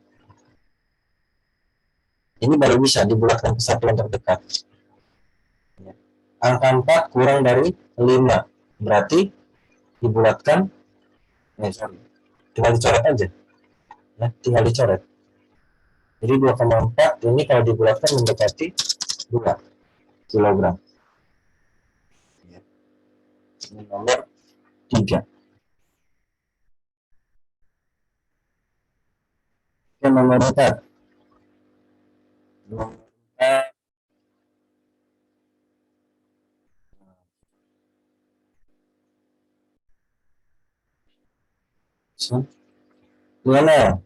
Ini baru bisa dibulatkan ke satuan terdekat. Angka 4 kurang dari 5. Berarti dibulatkan, tinggal dicoret aja. Ya, tinggal dicoret. Jadi 2,4 ini kalau dibulatkan mendekati 2 kilogram. Ini nomor 3. Oke, nomor 4. Nomor 4. Gimana?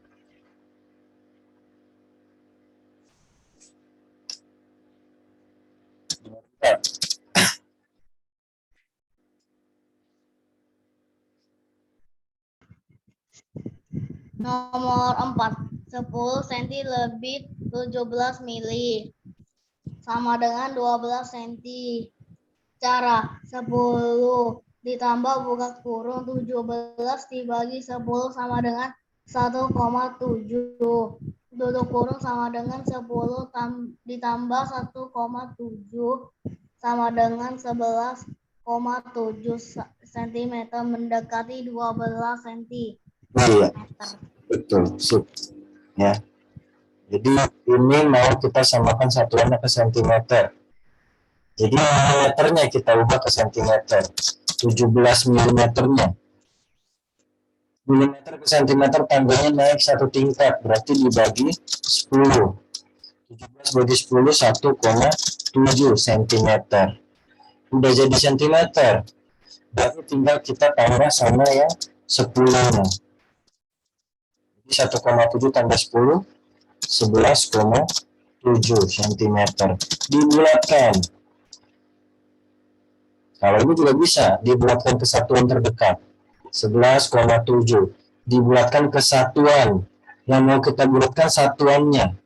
Nomor 4, 10 cm lebih 17 mili sama dengan 12 cm. Cara 10 ditambah buka kurung 17 dibagi 10 sama dengan 1,7. Tutup kurung sama dengan 10 ditambah 1,7 sama dengan 11,7 cm mendekati 12 cm. Iya, betul. Sip. Ya. Jadi ini mau kita samakan satuannya ke sentimeter. Jadi milimeternya kita ubah ke sentimeter. 17 milimeternya. Milimeter ke sentimeter tandanya naik satu tingkat, berarti dibagi 10. 17 bagi 10 1,7 cm. Udah jadi sentimeter. Berarti tinggal kita tambah sama yang 10-nya. Jadi 1,7 tambah 10 11,7 cm. Dibulatkan. Kalau ini juga bisa dibulatkan ke satuan terdekat. 11,7 dibulatkan ke satuan yang mau kita bulatkan satuannya.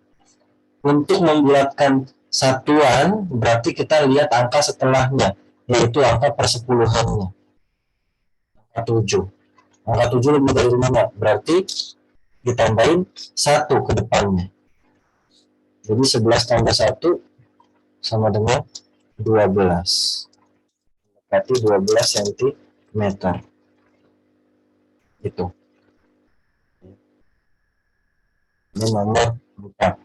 Untuk membulatkan satuan berarti kita lihat angka setelahnya, yaitu angka persepuluhannya, angka 7. Angka 7 lebih dari 5, berarti ditambahin 1 ke depannya. Jadi 11 tambah 1 sama dengan 12. Berarti 12 cm. Itu. Ini nomor 4.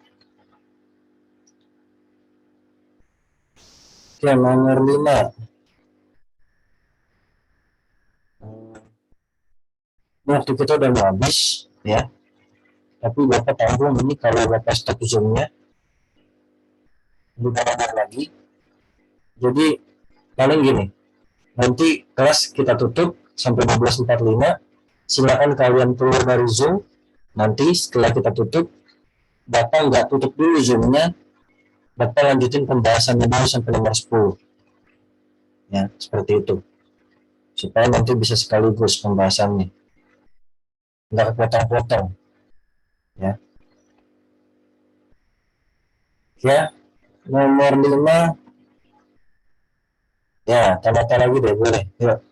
Oke, nomor 5. Waktu kita udah mau habis, ya. Tapi Bapak tanggung ini kalau Bapak stop zoom-nya, bukan lagi. Jadi, paling gini, nanti kelas kita tutup sampai 12.45, silakan kalian keluar dari Zoom. Nanti setelah kita tutup, Bapak nggak tutup dulu Zoom-nya, Bapak lanjutin pembahasannya dulu sampai nomor 10. Ya, seperti itu. Supaya nanti bisa sekaligus pembahasannya. Nggak kepotong-potong. Ya. Ya, nomor 5. Ya, tambah-tambah lagi deh, boleh. Yuk.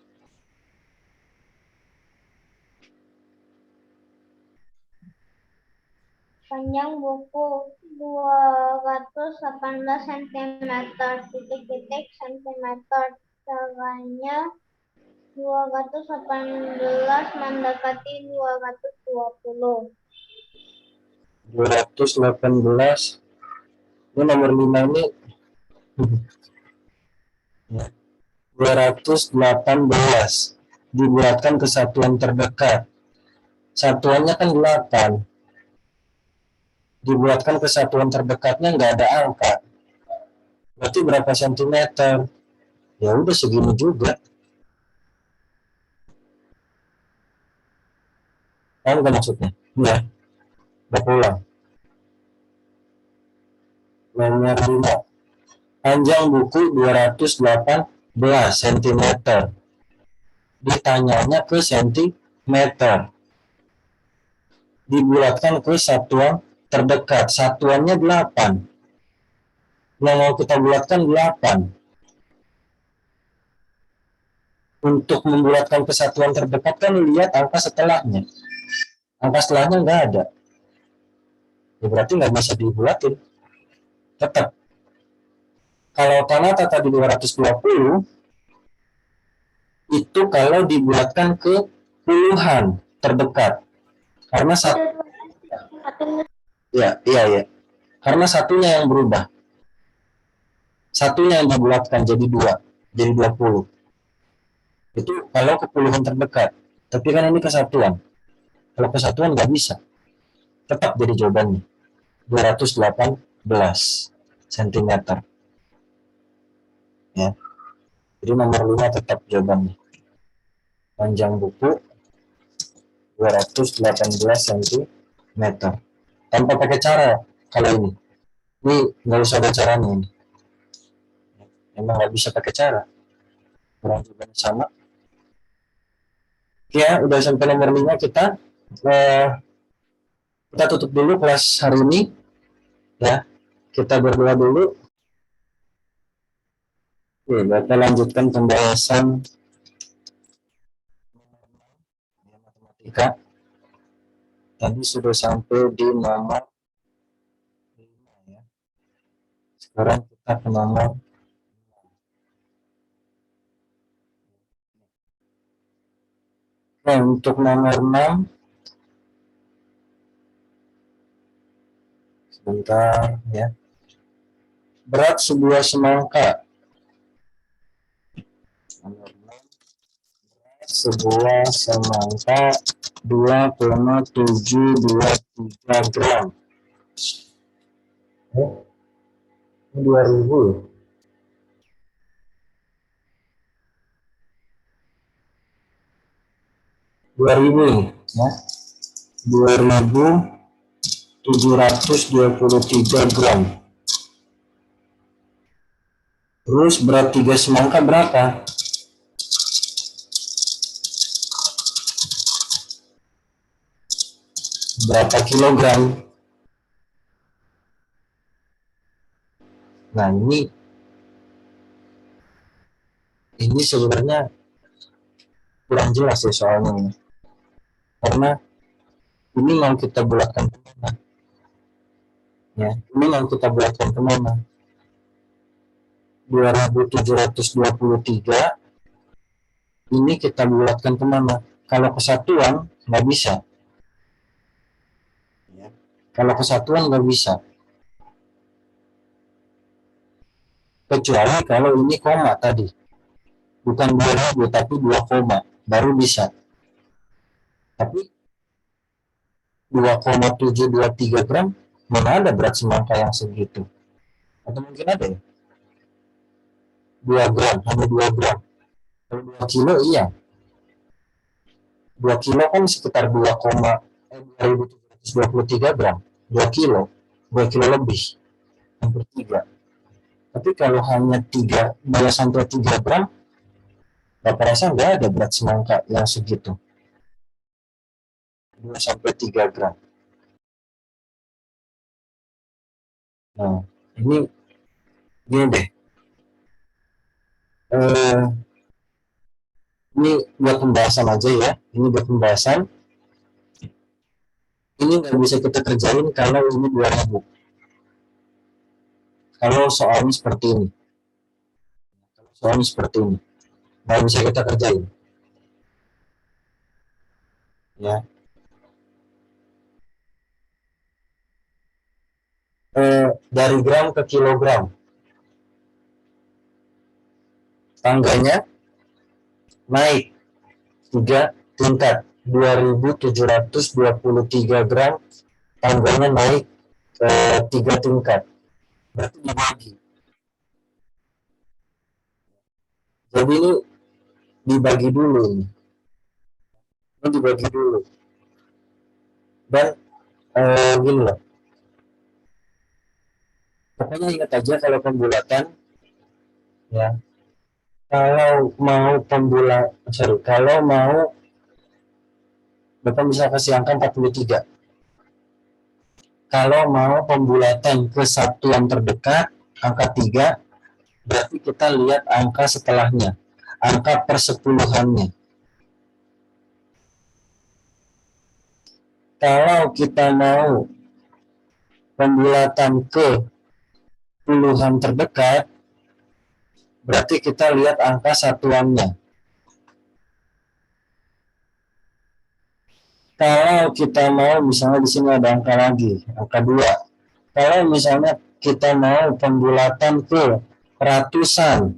Panjang buku 218 cm, titik-titik centimeter. Caranya 218 mendekati 220. 218. Ini nomor 5 ini 218 dibulatkan ke satuan terdekat. Satuannya kan 8. Dibulatkan ke satuan terdekatnya nggak ada angka. Berarti berapa sentimeter? Ya udah segini juga. Paham nggak maksudnya? Ya. Udah pulang. Nomor 5. Panjang buku 218 cm. Ditanyanya ke sentimeter. Dibulatkan ke satuan terdekat. Satuannya 8. Yang mau kita bulatkan 8. Untuk membulatkan ke satuan terdekat kan lihat angka setelahnya. Angka setelahnya nggak ada. Ya berarti nggak bisa dibulatin. Tetap. Kalau Kanata tadi 220, Itu kalau dibulatkan ke puluhan terdekat. Karena satu, ya. Karena satunya yang berubah. Satunya yang dibulatkan jadi 2, jadi 20. Itu kalau ke puluhan terdekat. Tapi kan ini kesatuan. Kalau kesatuan nggak bisa. Tetap jadi jawabannya. 218 cm. Ya. Jadi nomor 5 tetap jawabannya. Panjang buku 218 cm. Tanpa pakai cara kalau ini. Ini nggak usah ada caranya ini. Emang nggak bisa pakai cara. Kurang jawabannya sama. Ya, udah sampai nomor 5 kita. Kita tutup dulu kelas hari ini. Ya, kita berdoa dulu. Oke, kita lanjutkan pembahasan matematika. Tadi sudah sampai di nomor 5 ya. Sekarang kita ke nomor 6. Nah, untuk nomor 6, sebentar ya. Berat sebuah semangka. Nomor 6, sebuah semangka 2,723 gram. Ini 2000. 2000 ya. 2723 gram. Terus berat 3 semangka berapa? Berapa kilogram? Nah, ini sebenarnya kurang jelas ya soalnya ini. Karena ini mau kita bulatkan kemana? Ya, ini mau kita bulatkan kemana? 2723 ini kita bulatkan kemana? Kalau kesatuan nggak bisa. Ya. Kalau kesatuan nggak bisa. Kecuali kalau ini koma tadi. Bukan 2000 tapi 2 koma. Baru bisa. Tapi 2,723 gram mana ada berat semangka yang segitu? Atau mungkin ada ya? 2 gram, hanya 2 gram. Kalau 2 kilo iya. 2 kilo kan sekitar 2,2723 gram. 2 kilo. 2 kilo lebih. Hampir 3. Tapi kalau hanya 2 sampai 3 gram, Bapak rasa nggak ada berat semangka yang segitu. 2 sampai 3 gram. Nah, ini deh. Ini buat pembahasan aja ya. Ini buat pembahasan. Ini nggak bisa kita kerjain kalau ini 2000. Kalau soalnya seperti ini. Soalnya seperti ini. Nggak bisa kita kerjain. Ya. Dari gram ke kilogram. Tangganya naik 3 tingkat. 2723 gram. Tangganya naik ke 3 tingkat. Berarti dibagi. Jadi ini dibagi dulu. Ini dibagi dulu. Dan gini loh. Pokoknya ingat aja kalau pembulatan ya. Kalau mau kalau mau Bapak bisa kasih angka 43. Kalau mau pembulatan ke satuan terdekat, angka 3, berarti kita lihat angka setelahnya, angka persepuluhannya. Kalau kita mau pembulatan ke puluhan terdekat, berarti kita lihat angka satuannya. Kalau kita mau misalnya di sini ada angka lagi, angka 2. Kalau misalnya kita mau pembulatan ke ratusan,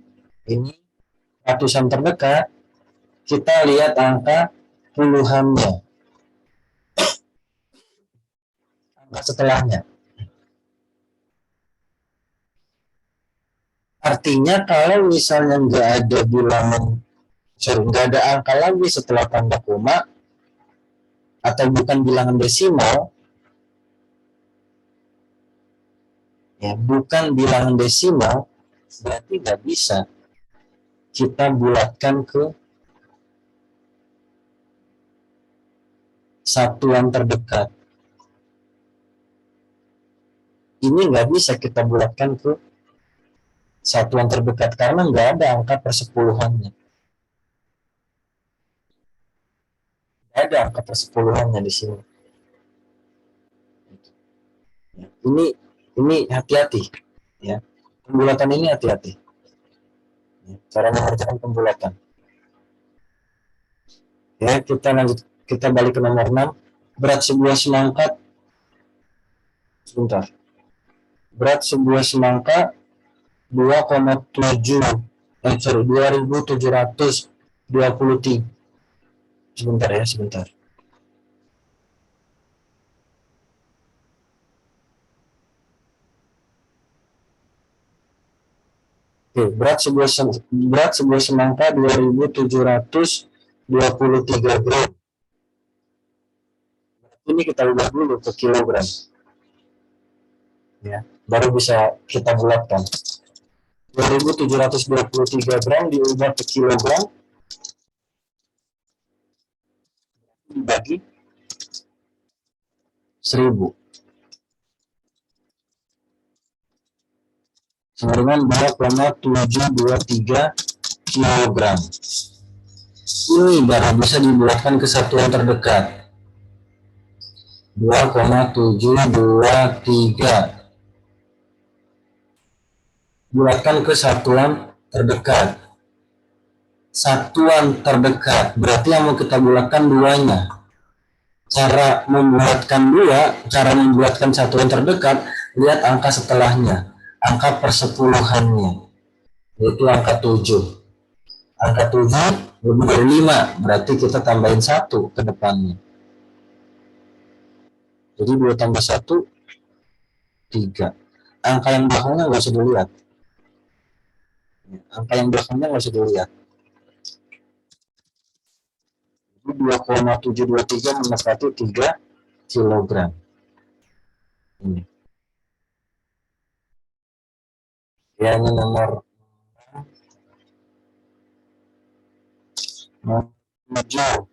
ini ratusan terdekat, kita lihat angka puluhannya, angka setelahnya. Artinya kalau misalnya nggak ada angka lagi setelah tanda koma, atau bukan bilangan desimal, ya bukan bilangan desimal, berarti nggak bisa kita bulatkan ke satuan terdekat. Ini nggak bisa kita bulatkan ke satuan terdekat karena nggak ada angka persepuluhannya. Nggak ada angka persepuluhannya di sini. Ini hati-hati, ya. Pembulatan ini hati-hati. Cara mengerjakan pembulatan. Ya, kita lanjut, kita balik ke nomor 6. Berat sebuah semangka, sebentar. Berat sebuah semangka 2723. Sebentar ya, sebentar. Oke, berat sebuah semangka 2723 gram. Ini kita ubah dulu ke kilogram. Ya, baru bisa kita bulatkan. 2723 gram diubah ke kilogram dibagi 1000. Sama dengan 2,723 kilogram. Ini baru bisa dibulatkan ke satuan terdekat. 2,723. Bulatkan ke satuan terdekat. Satuan terdekat berarti yang mau kita bulatkan duanya. Cara membulatkan satuan terdekat, lihat angka setelahnya, angka persepuluhannya, yaitu angka 7. Angka 7 lebih dari 5, berarti kita tambahin 1 ke depannya. Jadi 2 tambah 1, 3. Angka yang belakangnya nggak usah dilihat. Angka yang belakangnya nggak usah dilihat. 2,723 mendekati 3 kilogram. Ini. Ya, ini nomor 7.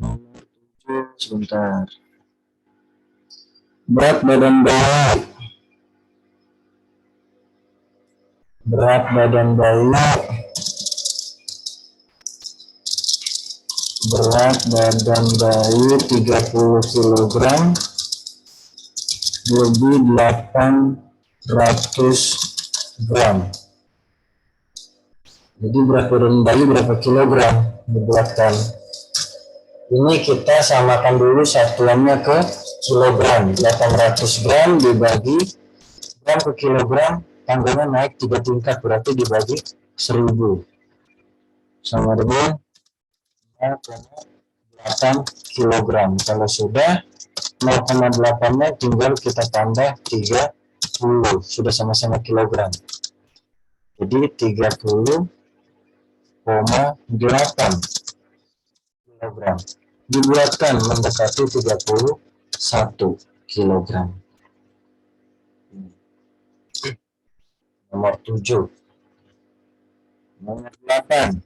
Nomor 7, sebentar. Berat badan bayi. Berat badan bayi. Berat badan bayi 30 kg lebih 800 gram. Jadi berat badan bayi berapa kilogram dibulatkan? Ini kita samakan dulu satuannya ke kilogram. 800 gram dibagi gram ke kilogram, tanggalnya naik 3 tingkat, berarti dibagi 1000. Sama dengan 0,8 kilogram. Kalau sudah 0,8-nya tinggal kita tambah 30, sudah sama-sama kilogram. Jadi 30,8 kilogram. Dibulatkan mendekati 31 kilogram. Nomor 7. Nomor 8.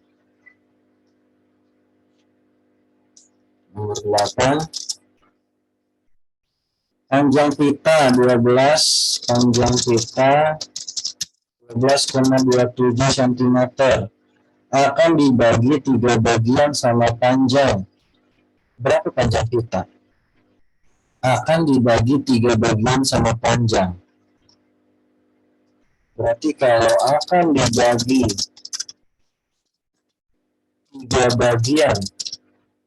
Nomor 8. Panjang pita 12, panjang pita 12,27 cm akan dibagi 3 bagian sama panjang. Berapa panjang pita? Akan dibagi 3 bagian sama panjang. Berarti kalau akan dibagi 3 bagian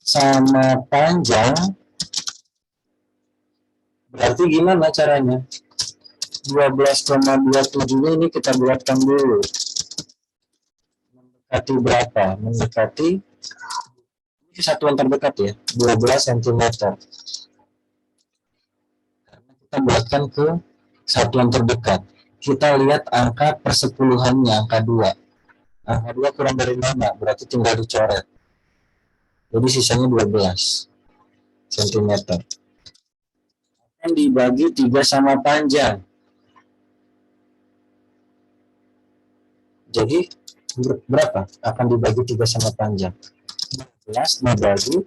sama panjang, berarti gimana caranya? 12,27 ini kita buatkan dulu. Mendekati berapa? Mendekati satuan terdekat ya, 12 cm. Karena kita buatkan ke satuan terdekat. Kita lihat angka persepuluhannya, angka 2. Angka 2 kurang dari 5, berarti tinggal dicoret. Jadi sisanya 12 cm. Akan dibagi 3 sama panjang. Jadi berapa? Akan dibagi 3 sama panjang. 12 dibagi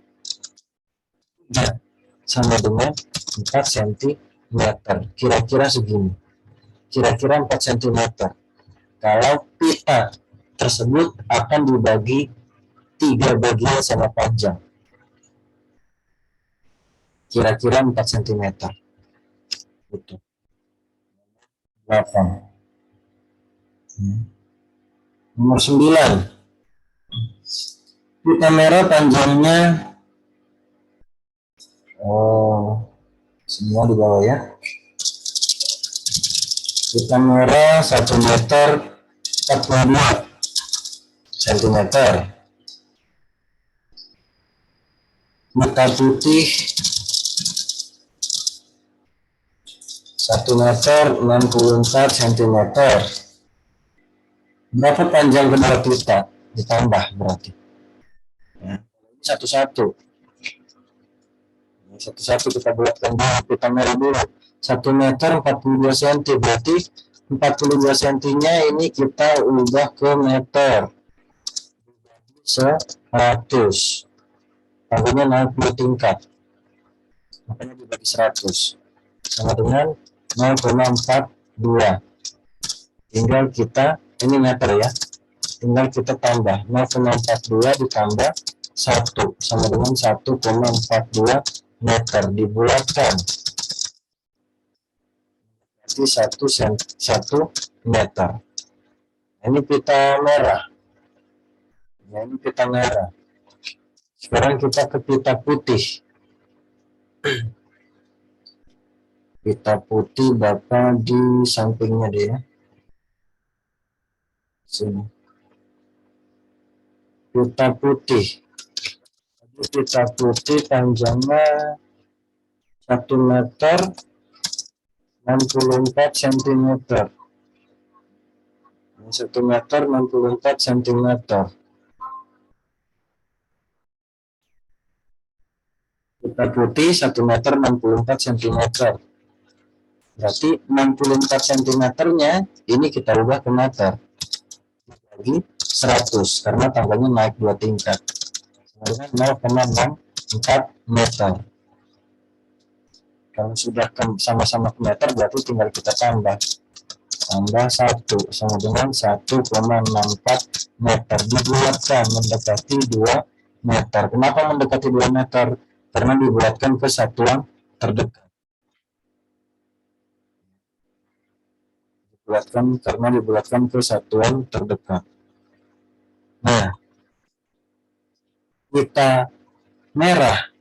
3 sama dengan 4 cm. Kira-kira segini. Kira-kira 4 cm. Kalau pita tersebut akan dibagi 3 bagian sama panjang. Kira-kira 4 cm. Gitu. 8. Nomor 9. Pita merah panjangnya semua di bawah ya. Pita merah 1 meter 42 cm. Pita putih 1 meter 64 cm. Berapa panjang kedua pita? Ditambah berarti. Ya. Satu-satu. Satu-satu kita buatkan dulu. Pita merah dulu. 1 meter 42 cm. Berarti 42 cm-nya ini kita ubah ke meter. 100. Tambahnya naik 2 tingkat. Makanya dibagi 100. Sama dengan 0,42. Tinggal kita, ini meter ya. Tinggal kita tambah 0,42 ditambah 1 sama dengan 1,42 meter dibulatkan. Berarti 1 meter. Ini pita merah. Ya, ini pita merah. Sekarang kita ke pita putih. Pita putih Bapak di sampingnya deh ya. Sini. Pita putih. Pita putih panjangnya 1 meter 64 cm. 1 meter 64 cm. Pita putih 1 meter 64 cm. Berarti 64 cm-nya ini kita ubah ke meter. Bagi 100 karena tambahnya naik 2 tingkat. Dengan 0,64 meter. Kalau sudah sama-sama ke meter berarti tinggal kita tambah 1 sama dengan 1,64 meter. Dibulatkan mendekati 2 meter. Kenapa mendekati 2 meter? Karena dibulatkan ke satuan terdekat. Dibulatkan ke satuan terdekat. Nah, pita merah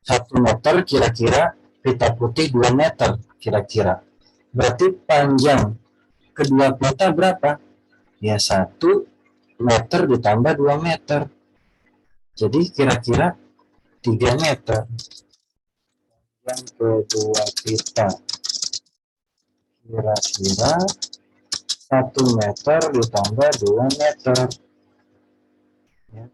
1 meter kira-kira, pita putih 2 meter kira-kira. Berarti panjang kedua pita berapa? Ya 1 meter ditambah 2 meter. Jadi kira-kira 3 meter. Yang kedua pita kira-kira 1 meter ditambah 2 meter. Ya.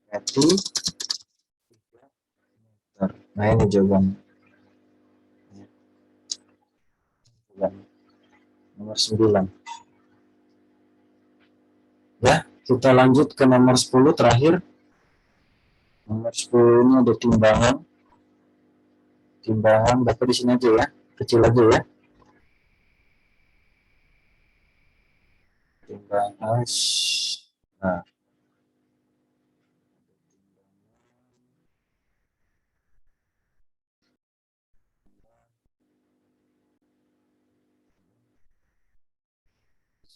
Berarti 3 meter. Nah ini jawabannya. Nomor 9. Ya, kita lanjut ke nomor 10 terakhir. Nomor 10 ini ada timbangan. Timbangan Bapak di sini aja ya, kecil aja ya. Timbangan. Nah.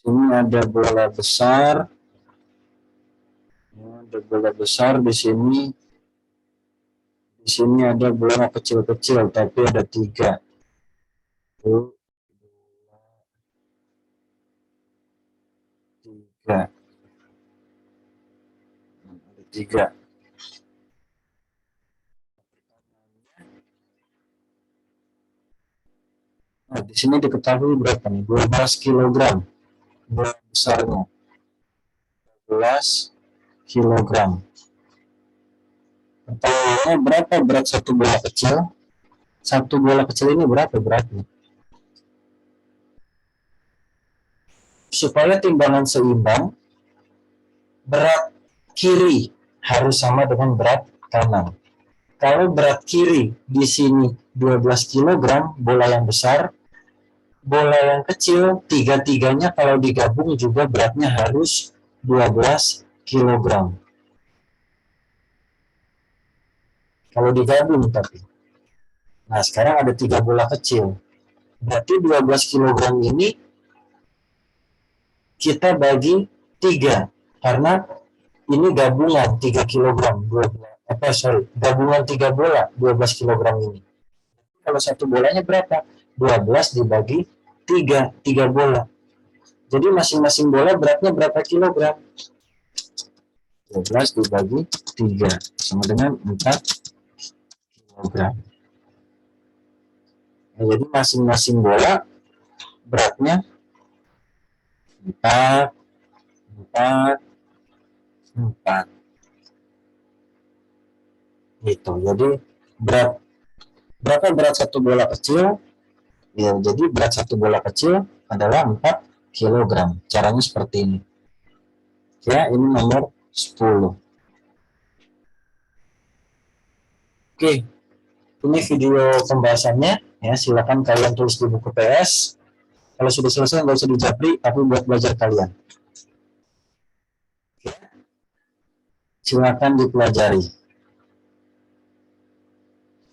Sini ada bola besar. Ya, ada bola besar di sini. Di sini ada bola kecil-kecil, tapi ada 3. Tuh, 3. Ada 3. Nah, di sini diketahui berapa nih? 12 kilogram. Bola besarnya. 12 kilogram. Pertanyaannya berapa berat satu bola kecil? Satu bola kecil ini berapa beratnya? Supaya timbangan seimbang, berat kiri harus sama dengan berat kanan. Kalau berat kiri di sini 12 kg, bola yang besar, bola yang kecil, tiga-tiganya kalau digabung juga beratnya harus 12 kg. Kalau digabung tapi. Nah, sekarang ada 3 bola kecil. Berarti 12 kg ini kita bagi 3. Karena ini gabungan 3 kg. Gabungan 3 bola 12 kg ini. Kalau satu bolanya berapa? 12 dibagi 3 bola. Jadi masing-masing bola beratnya berapa kilogram? 12 dibagi 3 sama dengan 4 kilogram. Nah, jadi masing-masing bola beratnya 4, 4. Gitu. Jadi berapa berat satu bola kecil? Ya, jadi berat satu bola kecil adalah 4 kg. Caranya seperti ini. Ya, ini nomor 10. Oke. Ini video pembahasannya. Ya, silakan kalian tulis di buku PS. Kalau sudah selesai nggak usah dijapri, tapi buat belajar kalian. Silakan dipelajari.